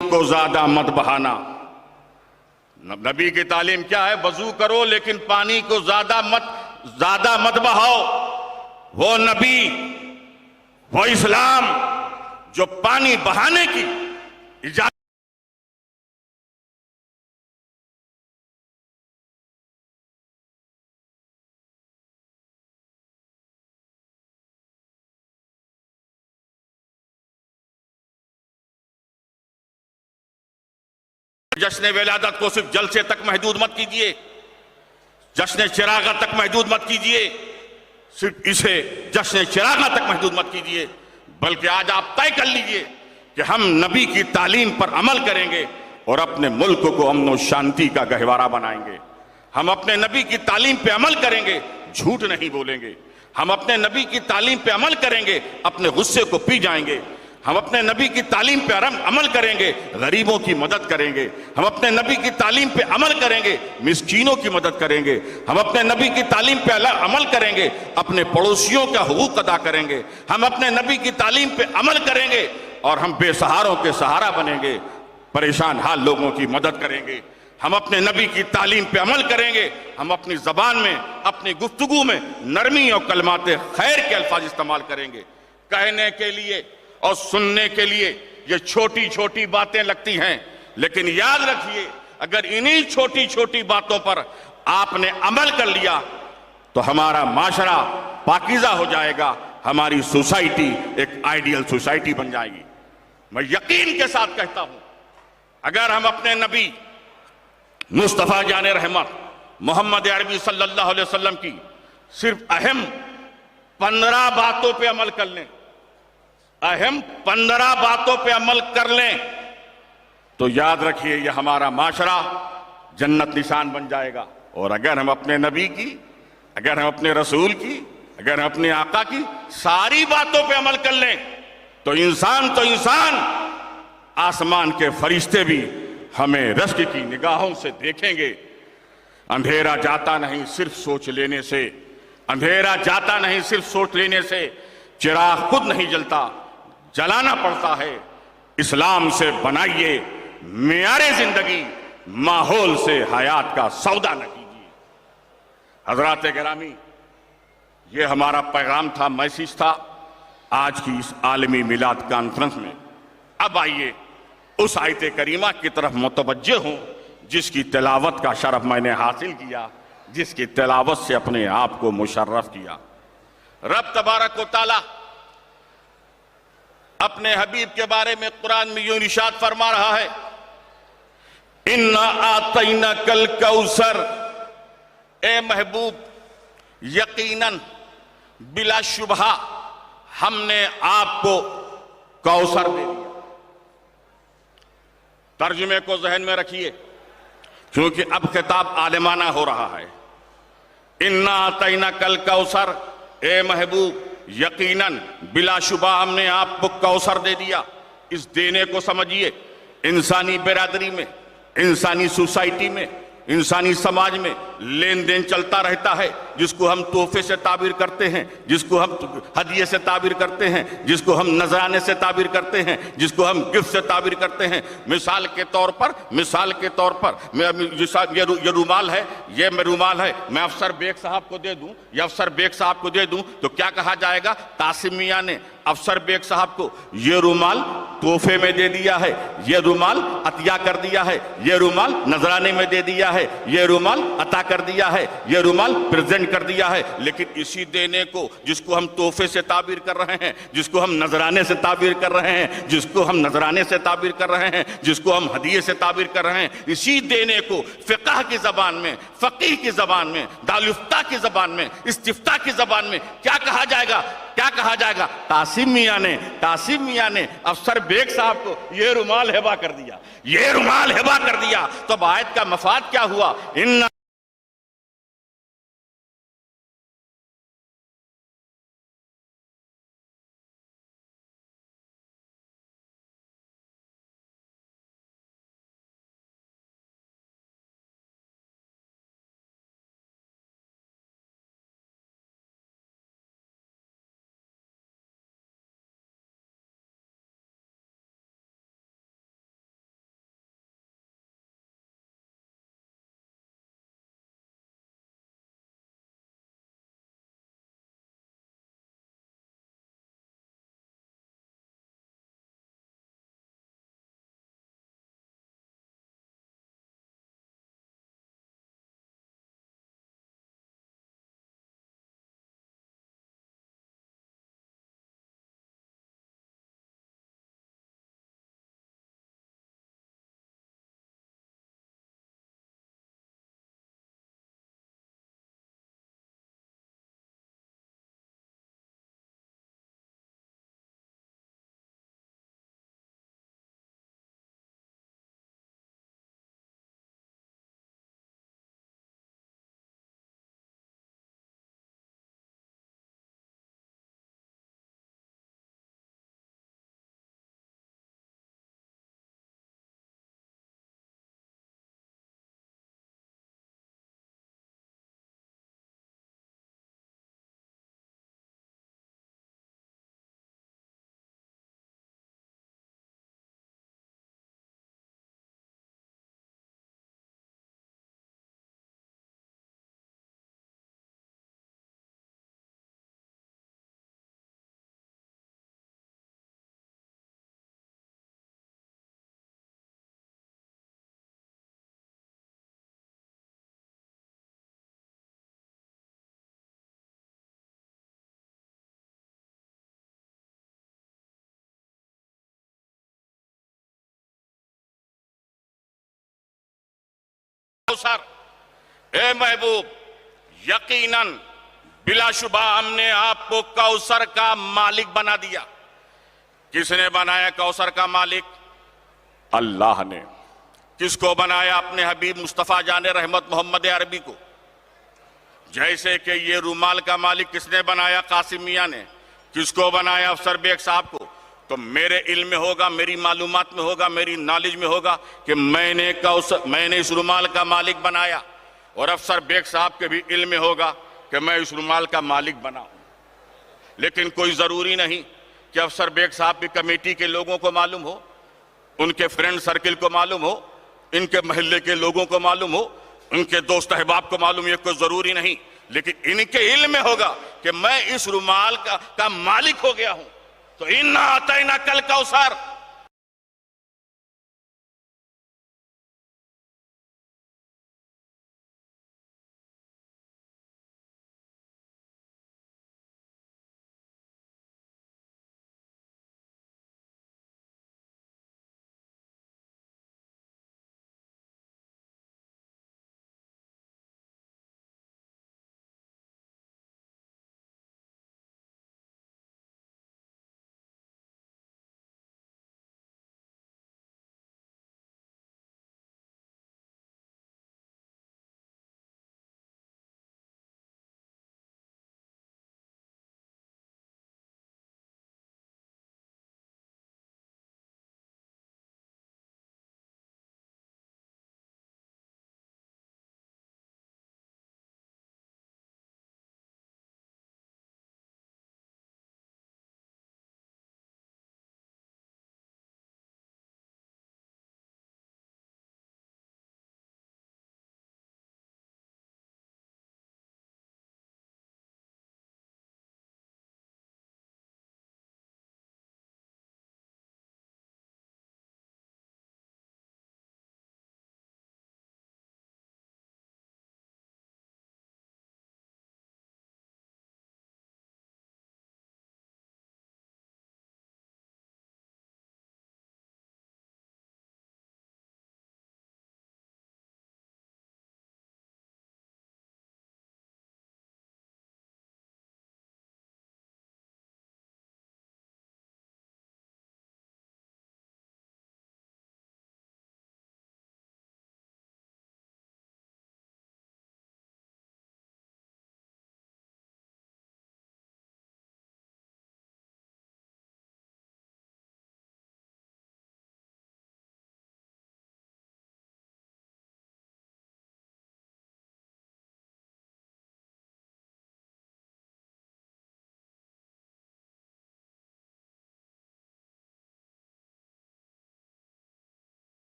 کو زیادہ مت بہانا۔ نبی کی تعلیم کیا ہے؟ وضو کرو لیکن پانی کو زیادہ مت بہاؤ۔ وہ نبی، وہ اسلام جو پانی بہانے کی اجازت جشن ولادت کو صرف جلسے تک محدود مت کیجئے، جشن چراغاں تک محدود مت کیجئے، صرف اسے جشن چراغاں تک محدود مت کیجئے، بلکہ آج آپ طے کر لیجئے کہ ہم نبی کی تعلیم پر عمل کریں گے اور اپنے ملک کو امن و شانتی کا گہوارہ بنائیں گے۔ ہم اپنے نبی کی تعلیم پہ عمل کریں گے، جھوٹ نہیں بولیں گے۔ ہم اپنے نبی کی تعلیم پہ عمل کریں گے، اپنے غصے کو پی جائیں گے۔ ہم اپنے نبی کی تعلیم پہ عمل کریں گے، غریبوں کی مدد کریں گے۔ ہم اپنے نبی کی تعلیم پہ عمل کریں گے، مسکینوں کی مدد کریں گے۔ ہم اپنے نبی کی تعلیم پہ عمل کریں گے، اپنے پڑوسیوں کا حقوق ادا کریں گے۔ ہم اپنے نبی کی تعلیم پہ عمل کریں گے اور ہم بے سہاروں کے سہارا بنیں گے، پریشان حال لوگوں کی مدد کریں گے۔ ہم اپنے نبی کی تعلیم پہ عمل کریں گے، ہم اپنی زبان میں، اپنی گفتگو میں نرمی اور کلمات خیر کے الفاظ استعمال کریں گے۔ کہنے کے لیے اور سننے کے لیے یہ چھوٹی چھوٹی باتیں لگتی ہیں، لیکن یاد رکھیے اگر انہی چھوٹی چھوٹی باتوں پر آپ نے عمل کر لیا تو ہمارا معاشرہ پاکیزہ ہو جائے گا، ہماری سوسائٹی ایک آئیڈیل سوسائٹی بن جائے گی۔ میں یقین کے ساتھ کہتا ہوں، اگر ہم اپنے نبی مصطفیٰ جان رحمت محمد عربی صلی اللہ علیہ وسلم کی صرف اہم 15 باتوں پہ عمل کر لیں، اہم 15 باتوں پہ عمل کر لیں، تو یاد رکھیے یہ ہمارا معاشرہ جنت نشان بن جائے گا۔ اور اگر ہم اپنے نبی کی، اگر ہم اپنے رسول کی، اگر ہم اپنے آقا کی ساری باتوں پہ عمل کر لیں تو انسان آسمان کے فرشتے بھی ہمیں رشک کی نگاہوں سے دیکھیں گے۔ اندھیرا جاتا نہیں صرف سوچ لینے سے، اندھیرا جاتا نہیں صرف سوچ لینے سے، چراغ خود نہیں جلتا، جلانا پڑتا ہے۔ اسلام سے بنائیے معیار زندگی، ماحول سے حیات کا سودا نہ کیجیے۔ حضرات گرامی، یہ ہمارا پیغام تھا، میسیج تھا آج کی اس عالمی میلاد کانفرنس میں۔ اب آئیے اس آیت کریمہ کی طرف متوجہ ہوں جس کی تلاوت کا شرف میں نے حاصل کیا، جس کی تلاوت سے اپنے آپ کو مشرف کیا۔ رب تبارک و تعالی اپنے حبیب کے بارے میں قرآن میں یوں ارشاد فرما رہا ہے، اِنَّا آتَيْنَكَ الْكَوْثَرَ، اے محبوب یقیناً بلا شبہ ہم نے آپ کو کوثر دے دیا۔ ترجمے کو ذہن میں رکھیے کیونکہ اب خطاب عالمانہ ہو رہا ہے۔ اِنَّا آتَيْنَكَ الْكَوْثَرَ، اے محبوب یقیناً بلا شبہ ہم نے آپ کو کوثر دے دیا۔ اس دینے کو سمجھیے، انسانی برادری میں، انسانی سوسائٹی میں، انسانی سماج میں لین دین چلتا رہتا ہے، جس کو ہم تحفے سے تعبیر کرتے ہیں، جس کو ہم ہدیے سے تعبیر کرتے ہیں، جس کو ہم نذرانے سے تعبیر کرتے ہیں، جس کو ہم گفٹ سے تعبیر کرتے ہیں۔ مثال کے طور پر یہ رومال ہے، یہ رومال ہے، میں افسر بیگ صاحب کو دے دوں، یہ افسر بیگ صاحب کو دے دوں تو کیا کہا جائے گا؟ قاسم میاں نے افسر بیگ صاحب کو یہ رومال تحفے میں دے دیا ہے، یہ رومال عطیہ کر دیا ہے، یہ رومال نذرانے میں دے دیا ہے، یہ رومال عطا کر دیا ہے، یہ رومال پریزنٹ کر دیا ہے۔ لیکن اسی دینے کو جس کو ہم تحفے سے تعبیر کر رہے ہیں، جس کو ہم نذرانے سے تعبیر کر رہے ہیں، جس کو ہم نذرانے سے تعبیر کر رہے ہیں، جس کو ہم ہدیے سے تعبیر کر رہے ہیں، اسی دینے کو فقہ کی زبان میں، فقیہ کی زبان میں، دارالفتہ کی زبان میں، استفتاء کی زبان میں کیا کہا جائے گا؟ کیا کہا جائے گا؟ قاسم میاں نے افسر بیگ صاحب کو یہ رومال ہبہ کر دیا، یہ رومال ہبہ کر دیا۔ تو اب آیت کا مفاد کیا ہوا؟ کوثر، اے محبوب یقیناً بلا شبہ ہم نے آپ کو کوثر کا مالک بنا دیا۔ کس نے بنایا کوثر کا مالک؟ اللہ نے۔ کس کو بنایا؟ اپنے حبیب مصطفیٰ جان رحمت محمد عربی کو۔ جیسے کہ یہ رومال کا مالک کس نے بنایا؟ قاسم میاں نے۔ کس کو بنایا؟ افسر بیگ صاحب کو۔ تو میرے علم میں ہوگا، میری معلومات میں ہوگا، میری نالج میں ہوگا کہ میں نے اس رومال کا مالک بنایا، اور افسر بیگ صاحب کے بھی علم میں ہوگا کہ میں اس رومال کا مالک بنا ہوں۔ لیکن کوئی ضروری نہیں کہ افسر بیگ صاحب کی کمیٹی کے لوگوں کو معلوم ہو، ان کے فرینڈ سرکل کو معلوم ہو، ان کے محلے کے لوگوں کو معلوم ہو، ان کے دوست احباب کو معلوم، یہ کوئی ضروری نہیں، لیکن ان کے علم میں ہوگا کہ میں اس رومال کا مالک ہو گیا ہوں۔ تو اِنَّا أَعْطَيْنَاكَ الْكَوْثَرَ،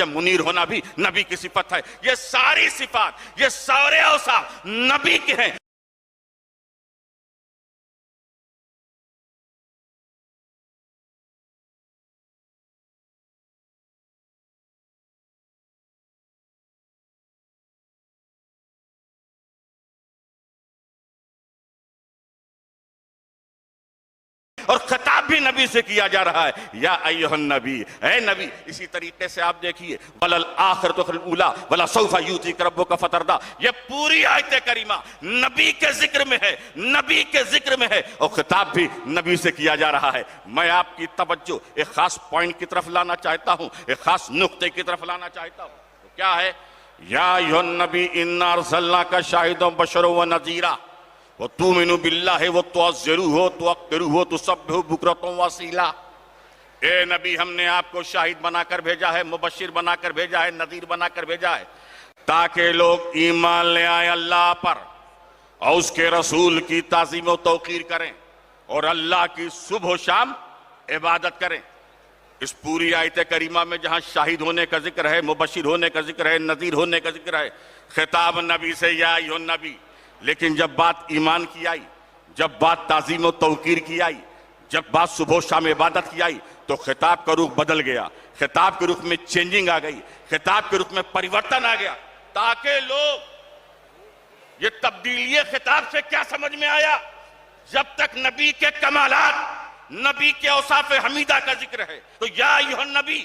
منیر ہونا بھی نبی کی صفت ہے۔ یہ ساری صفات، یہ سارے اوصاف نبی کے ہیں۔ اور خطاب بھی نبی سے کیا جا رہا ہے، یا ایھا النبی، اے نبی۔ اسی طریقے سے آپ دیکھیے وَلَلْآخِرَةُ خَيْرٌ مِنَ الْأُولَىٰ وَلَسَوْفَ يُؤْتِيكَ رَبُّكَ فَتَرْضَىٰ۔ یہ پوری آیت کریمہ نبی کے ذکر میں ہے، نبی کے ذکر میں ہے، اور خطاب بھی نبی سے کیا جا رہا ہے۔ میں آپ کی توجہ ایک خاص پوائنٹ کی طرف لانا چاہتا ہوں، ایک خاص نقطے کی طرف لانا چاہتا ہوں۔ کیا ہے؟ یا ایھا النبی اِنَّا أَرْسَلْنَاكَ شَاهِدًا وَبَشِيرًا وَنَذِيرًا وَتُؤْمِنُوا بِاللَّهِ وَتُعَزِّرُوهُ وَتُوَقِّرُوهُ وَتُسَبِّحُوهُ بُكْرَةً وَأَصِيلًا۔ اے نبی، ہم نے آپ کو شاہد بنا کر بھیجا ہے، مبشر بنا کر بھیجا ہے، نذیر بنا کر بھیجا ہے، تاکہ لوگ ایمان لے آئیں اللہ پر اور اس کے رسول کی تعظیم و توقیر کریں اور اللہ کی صبح و شام عبادت کریں۔ اس پوری آیت کریمہ میں جہاں شاہد ہونے کا ذکر ہے، مبشر ہونے کا ذکر ہے، نذیر ہونے کا ذکر ہے، خطاب نبی سے یا ایھا النبی۔ لیکن جب بات ایمان کی آئی، جب بات تعظیم و توقیر کی آئی، جب بات صبح و شام عبادت کی آئی، تو خطاب کا رخ بدل گیا، خطاب کے رخ میں چینجنگ آ گئی، خطاب کے رخ میں پریورتن آ گیا، تاکہ لوگ یہ تبدیلی خطاب سے کیا سمجھ میں آیا؟ جب تک نبی کے کمالات، نبی کے اوصاف حمیدہ کا ذکر ہے، تو یا ایھا النبی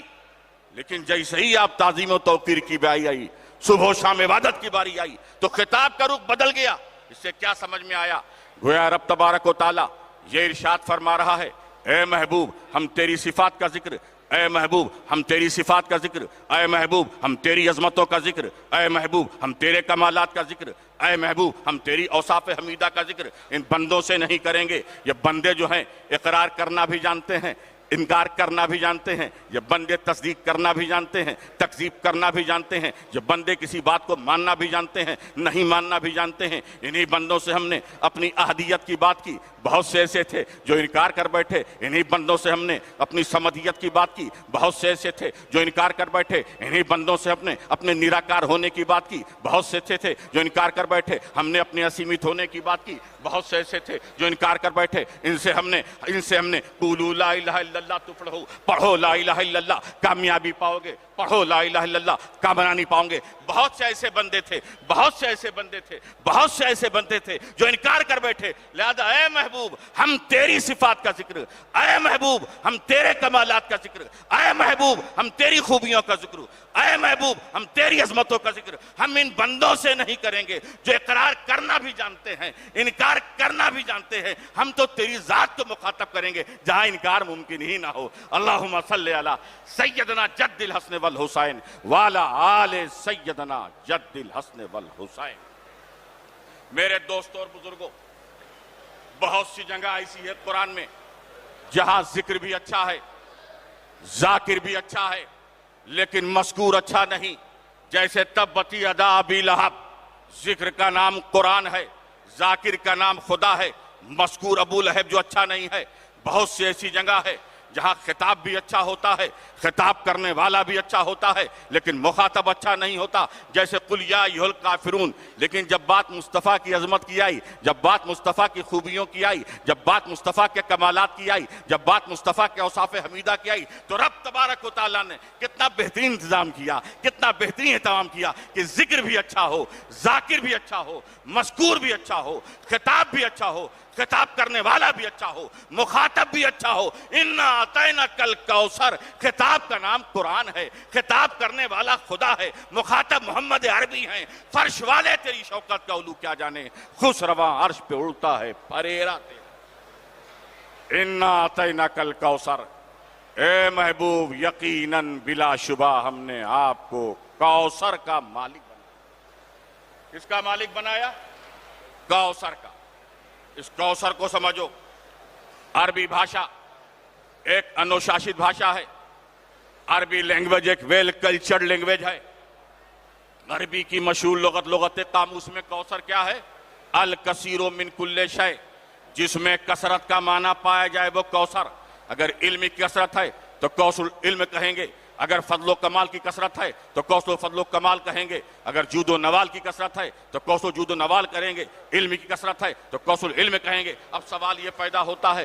لیکن جیسے ہی آپ تعظیم و توقیر کی باری آئی، صبح و شام عبادت کی باری آئی، تو خطاب کا رخ بدل گیا۔ اس سے کیا سمجھ میں آیا؟ گویا رب تبارک و تعالیٰ یہ ارشاد فرما رہا ہے، اے محبوب ہم تیری صفات کا ذکر، اے محبوب ہم تیری صفات کا ذکر، اے محبوب ہم تیری عظمتوں کا ذکر، اے محبوب ہم تیرے کمالات کا ذکر، اے محبوب ہم تیری اوصاف حمیدہ کا ذکر ان بندوں سے نہیں کریں گے۔ یہ بندے جو ہیں اقرار کرنا بھی جانتے ہیں، انکار کرنا بھی جانتے ہیں، یہ بندے تصدیق کرنا بھی جانتے ہیں، تکذیب کرنا بھی جانتے ہیں، یہ بندے کسی بات کو ماننا بھی جانتے ہیں، نہیں ماننا بھی جانتے ہیں۔ انہی بندوں سے ہم نے اپنی احدیت کی بات کی، بہت سے ایسے تھے جو انکار کر بیٹھے۔ انہی بندوں سے ہم نے اپنی صمدیت کی بات کی، بہت سے ایسے تھے جو انکار کر بیٹھے۔ انہی بندوں سے ہم نے اپنے نراکار ہونے کی بات کی، بہت سے ایسے تھے جو انکار کر بیٹھے۔ ہم نے اپنے اسیمت ہونے کی بات کی، بہت سے ایسے تھے جو انکار کر بیٹھے۔ ان سے ہم نے قولوا لا الہ الا اللہ تفلحوا، پڑھو لا الہ الا اللہ کامیابی پاؤ گے، پڑھو لا الہ الا اللہ کامیابی پاؤ گے۔ بہت سے ایسے بندے تھے، بہت سے ایسے بندے تھے، بہت سے ایسے بندے تھے جو انکار کر بیٹھے۔ لہذا اے محبوب ہم تیری صفات کا ذکر، اے محبوب ہم تیرے کمالات کا ذکر، اے محبوب ہم تیری خوبیوں کا ذکر، اے محبوب ہم تیری عظمتوں کا ذکر ہم ان بندوں سے نہیں کریں گے جو اقرار کرنا بھی جانتے ہیں، انکار کرنا بھی جانتے ہیں۔ ہم تو تیری ذات کو مخاطب کریں گے جہاں انکار ممکن ہی نہ ہو۔ اللہم صلی علی سیدنا جد الحسن والحسین وعلی آل سیدنا جد الحسن والحسین۔ میرے دوستوں اور بزرگوں، بہت سی جگہ ایسی ہے قرآن میں جہاں ذکر بھی اچھا ہے، ذاکر بھی اچھا ہے، لیکن مذکور اچھا نہیں۔ جیسے تبتی یدا ابی لہب، ذکر کا نام قرآن ہے، ذاکر کا نام خدا ہے، مذکور ابو لہب جو اچھا نہیں ہے۔ بہت سی ایسی جگہ ہے جہاں خطاب بھی اچھا ہوتا ہے، خطاب کرنے والا بھی اچھا ہوتا ہے، لیکن مخاطب اچھا نہیں ہوتا۔ جیسے قل یا ایھا الکافرون، لیکن جب بات مصطفیٰ کی عظمت کی آئی، جب بات مصطفیٰ کی خوبیوں کی آئی، جب بات مصطفیٰ کے کمالات کی آئی، جب بات مصطفیٰ کے اوصاف حمیدہ کی آئی، تو رب تبارک و تعالیٰ نے کتنا بہترین انتظام کیا، کتنا بہترین اہتمام کیا کہ ذکر بھی اچھا ہو، ذاکر بھی اچھا ہو، مذکور بھی اچھا ہو، خطاب بھی اچھا ہو، خطاب کرنے والا بھی اچھا ہو، مخاطب بھی اچھا ہو۔ انا اعطیناک الکوثر، خطاب کا نام قرآن ہے، خطاب کرنے والا خدا ہے، مخاطب محمد عربی ہیں۔ فرش والے تیری شوکت کا علو کیا جانے، خوش رواں عرش پہ اڑتا ہے پریرا تیرا۔ انا اعطیناک الکوثر، اے محبوب یقیناً بلا شبہ ہم نے آپ کو کوثر کا مالک بنایا۔ کس کا مالک بنایا؟ کوثر کا۔ اس کوثر کو سمجھو، عربی بھاشا ایک انوشاشت بھاشا ہے، عربی لینگویج ایک ویل کلچرڈ لینگویج ہے۔ عربی کی مشہور لغت قاموس میں کوثر کیا ہے؟ الکثیر من کل شیء، جس میں کثرت کا معنی پایا جائے وہ کوثر۔ اگر علم کی کثرت ہے تو کوثر علم کہیں گے، اگر فضل و کمال کی کثرت ہے تو کوثر فضل و کمال کہیں گے، اگر جود و نوال کی کثرت ہے تو کوثر جود و نوال کریں گے، علم کی کثرت ہے تو کوثر علم کہیں گے۔ اب سوال یہ پیدا ہوتا ہے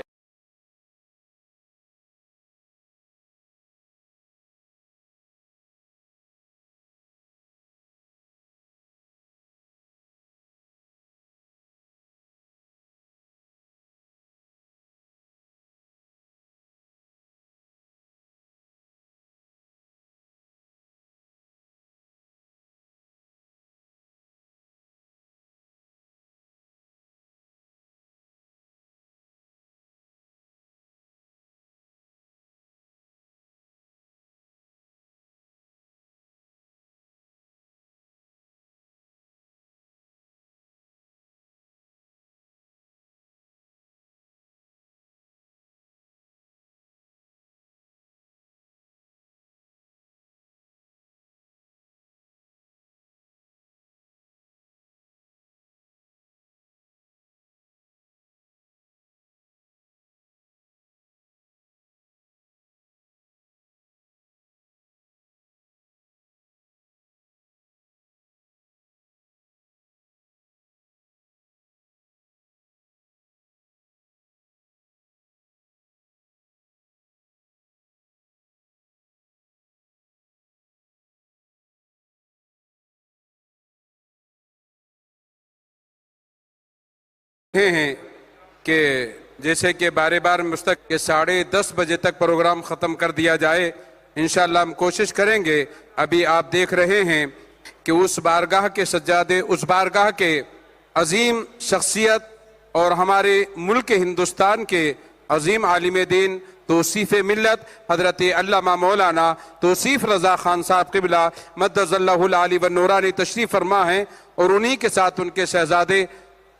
ہیں کہ جیسے کہ بار بار مستق کہ 10:30 بجے تک پروگرام ختم کر دیا جائے، انشاءاللہ ہم کوشش کریں گے. ابھی آپ دیکھ رہے ہیں کہ اس بارگاہ کے سجادے، اس بارگاہ کے عظیم شخصیت اور ہمارے ملک ہندوستان کے عظیم عالم دین توصیف ملت حضرت علامہ مولانا توصیف رضا خان صاحب قبلہ مدد اللہ العالی والنورانی تشریف فرما ہیں، اور انہی کے ساتھ ان کے شہزادے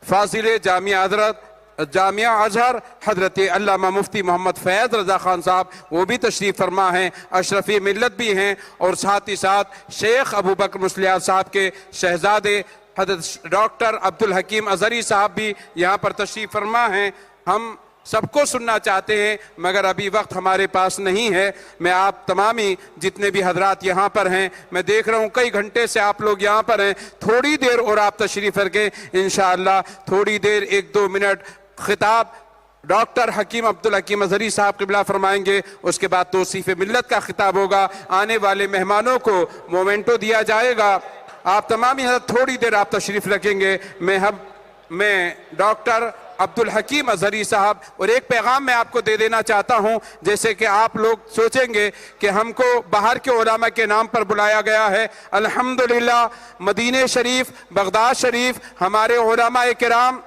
فاضل جامعہ حضرت جامعہ ازہر حضرت علامہ مفتی محمد فیض رضا خان صاحب وہ بھی تشریف فرما ہیں، اشرفی ملت بھی ہیں، اور ساتھ ہی ساتھ شیخ ابو بکر مسلح صاحب کے شہزادے حضرت ڈاکٹر عبدالحکیم ازہری صاحب بھی یہاں پر تشریف فرما ہیں. ہم سب کو سننا چاہتے ہیں مگر ابھی وقت ہمارے پاس نہیں ہے. میں آپ تمامی جتنے بھی حضرات یہاں پر ہیں، میں دیکھ رہا ہوں کئی گھنٹے سے آپ لوگ یہاں پر ہیں، تھوڑی دیر اور آپ تشریف رکھیں انشاءاللہ. تھوڑی دیر 1-2 منٹ خطاب ڈاکٹر حکیم عبدالحکیم ازہری صاحب قبلہ فرمائیں گے، اس کے بعد توصیف ملت کا خطاب ہوگا، آنے والے مہمانوں کو مومنٹو دیا جائے گا. آپ تمامی حضرت تھوڑی دیر آپ تشریف رکھیں گے. میں ڈاکٹر عبدالحکیم ازہری صاحب اور ایک پیغام میں آپ کو دے دینا چاہتا ہوں، جیسے کہ آپ لوگ سوچیں گے کہ ہم کو باہر کے علماء کے نام پر بلایا گیا ہے. الحمدللہ مدینہ شریف، بغداد شریف ہمارے علماء کرام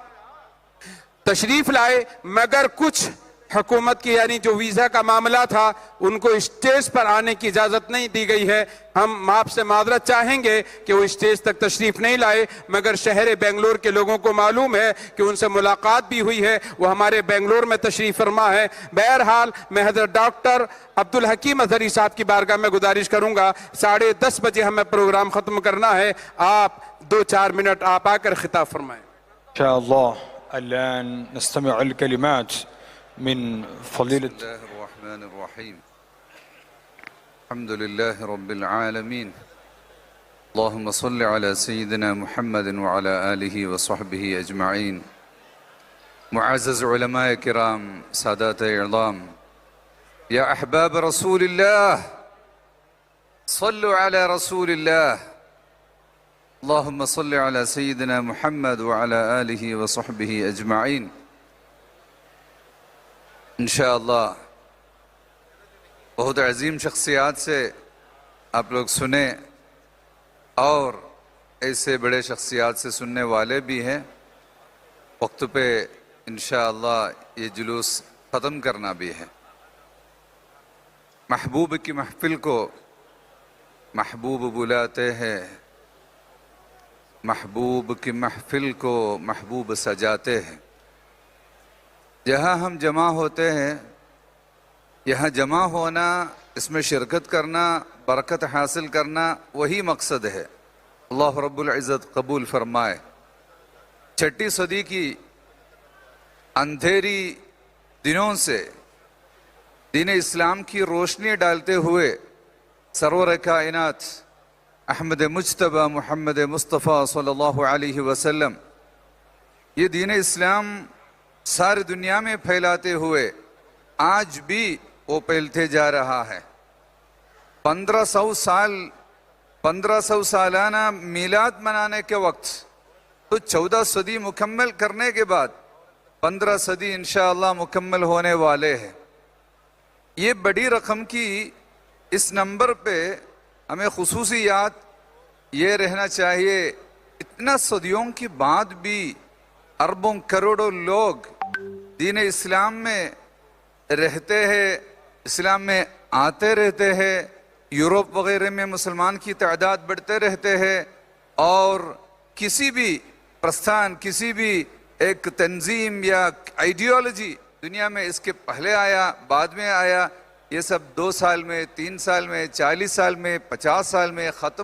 تشریف لائے، مگر کچھ حکومت کی یعنی جو ویزا کا معاملہ تھا ان کو اسٹیج پر آنے کی اجازت نہیں دی گئی ہے. ہم آپ سے معذرت چاہیں گے کہ وہ اسٹیج تک تشریف نہیں لائے، مگر شہر بنگلور کے لوگوں کو معلوم ہے کہ ان سے ملاقات بھی ہوئی ہے، وہ ہمارے بنگلور میں تشریف فرما ہے. بہرحال میں حضرت ڈاکٹر عبدالحکیم ازہری صاحب کی بارگاہ میں گزارش کروں گا، 10:30 بجے ہمیں پروگرام ختم کرنا ہے. آپ 2-4 منٹ آپ آ کر خطاب فرمائیں. إن شاء الله الآن نستمع الكلمات من فضيلة بسم الله الرحمن الرحيم. الحمد لله رب العالمين. اللهم صل على سيدنا محمد وعلى آله وصحبه أجمعين. معزز علماء کرام، سادات اعظام، يا أحباب رسول الله صلوا على رسول الله. اللهم صل على سيدنا محمد وعلى آله وصحبه أجمعين. انشاءاللہ بہت عظیم شخصیات سے آپ لوگ سنیں، اور ایسے بڑے شخصیات سے سننے والے بھی ہیں. وقت پہ انشاءاللہ یہ جلوس ختم کرنا بھی ہے. محبوب کی محفل کو محبوب بلاتے ہیں، محبوب کی محفل کو محبوب سجاتے ہیں. جہاں ہم جمع ہوتے ہیں، یہاں جمع ہونا، اس میں شرکت کرنا، برکت حاصل کرنا، وہی مقصد ہے. اللہ رب العزت قبول فرمائے. 6 صدی کی اندھیری دنوں سے دین اسلام کی روشنی ڈالتے ہوئے سرور کائنات احمد مجتبی محمد مصطفیٰ صلی اللہ علیہ وسلم یہ دین اسلام ساری دنیا میں پھیلاتے ہوئے آج بھی وہ پھیلتے جا رہا ہے. 1500 سالانہ میلاد منانے کے وقت تو 14 صدی مکمل کرنے کے بعد 15 صدی انشاءاللہ مکمل ہونے والے ہیں. یہ بڑی رقم کی اس نمبر پہ ہمیں خصوصی یاد یہ رہنا چاہیے، اتنا صدیوں کے بعد بھی اربوں کروڑوں لوگ دین اسلام میں رہتے ہیں، اسلام میں آتے رہتے ہیں. یورپ وغیرہ میں مسلمان کی تعداد بڑھتے رہتے ہیں، اور کسی بھی پرستان، کسی بھی ایک تنظیم یا آئیڈیالوجی دنیا میں اس کے پہلے آیا بعد میں آیا، یہ سب 2 سال میں، 3 سال میں، 40 سال میں، 50 سال میں ختم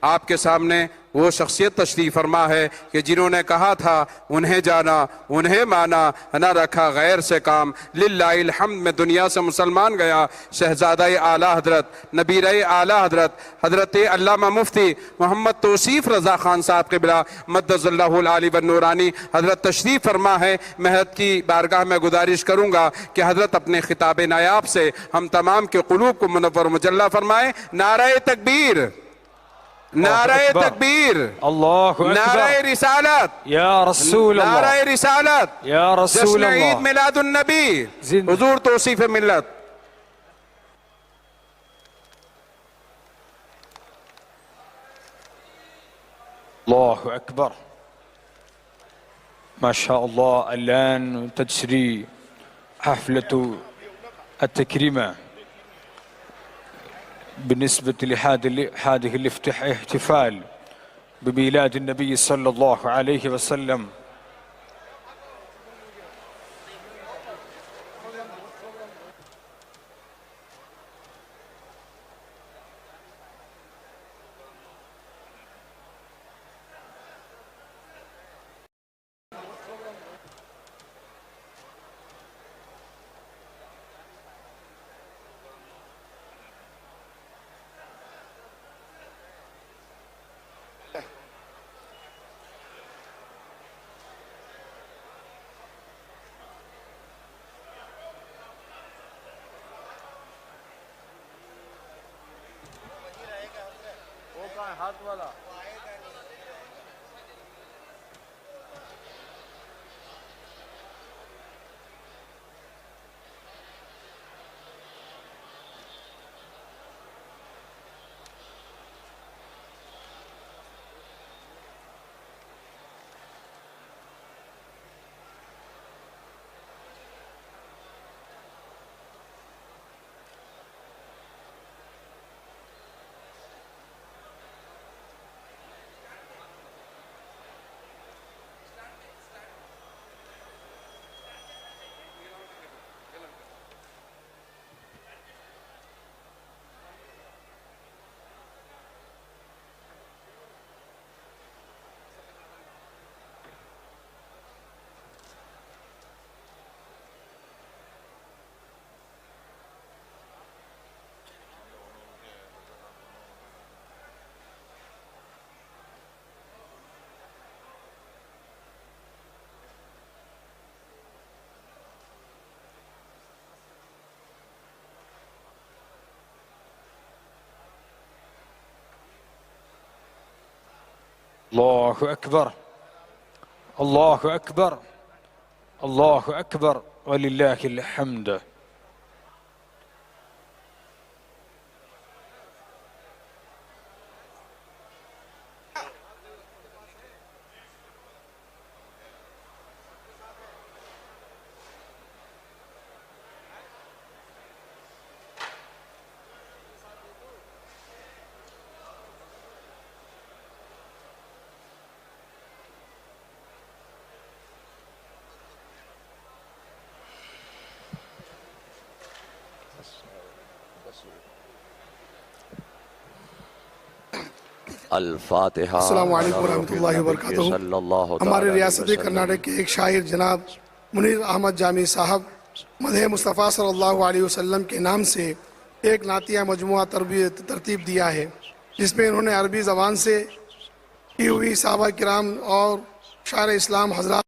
آپ کے سامنے وہ شخصیت تشریف فرما ہے کہ جنہوں نے کہا تھا انہیں جانا انہیں مانا نہ رکھا غیر سے کام، للہ الحمد میں دنیا سے مسلمان گیا شہزادہ اعلیٰ حضرت نبیر اعلیٰ حضرت حضرت علامہ مفتی محمد توصیف رضا خان صاحب قبلہ مدد اللہ العالی والنورانی حضرت تشریف فرما ہے۔ میں حضرت کی بارگاہ میں گزارش کروں گا کہ حضرت اپنے خطاب نایاب سے ہم تمام کے قلوب کو منور و مجلہ فرمائیں۔ نعرہ تکبیر، نعرہ اکبر، تکبیر، اللہ نعرہ اکبر، رسالت، یا رسول نعرہ اللہ، رسالت، یا رسول جشن عید اللہ، میلاد النبی، زندہ حضور توصیف ملت۔ الله أكبر. ما شاء الله. الآن تجري حفلة التكريمة بالنسبة لهذه الاحتفال بميلاد النبي صلى الله عليه وسلم. الله أكبر، الله أكبر، الله أكبر، ولله الحمد. الفاتحہ۔ السلام علیکم ورحمۃ اللہ وبرکاتہ۔ ہمارے ریاست کرناٹک کے ایک شاعر جناب منیر احمد جامی صاحب مدح مصطفیٰ صلی اللہ علیہ وسلم کے نام سے ایک نعتیہ مجموعہ ترتیب دیا ہے، جس میں انہوں نے عربی زبان سے کی ہوئی صحابہ کرام اور شاعر اسلام حضرات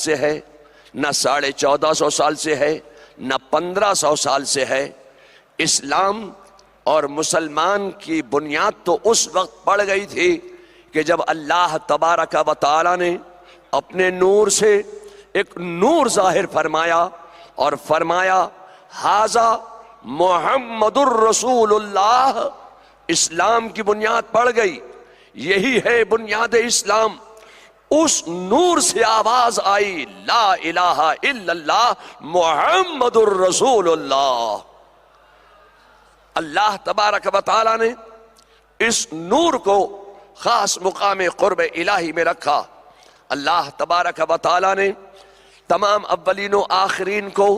سے ہے، نہ 1450 سال سے ہے، نہ 1500 سال سے ہے۔ اسلام اور مسلمان کی بنیاد تو اس وقت پڑ گئی تھی کہ جب اللہ تبارک و تعالی نے اپنے نور سے ایک نور ظاہر فرمایا اور فرمایا ھذا محمد الرسول اللہ۔ اسلام کی بنیاد پڑ گئی، یہی ہے بنیاد اسلام۔ اس نور سے آواز آئی لا الہ الا اللہ محمد الرسول اللہ۔ اللہ تبارک و تعالی نے اس نور کو خاص مقام قرب الہی میں رکھا۔ اللہ تبارک و تعالی نے تمام اولین و آخرین کو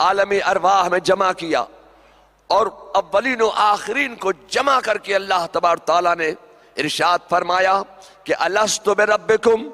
عالم ارواح میں جمع کیا، اور اولین و آخرین کو جمع کر کے اللہ تبارک و تعالی نے ارشاد فرمایا کہ الست بربکم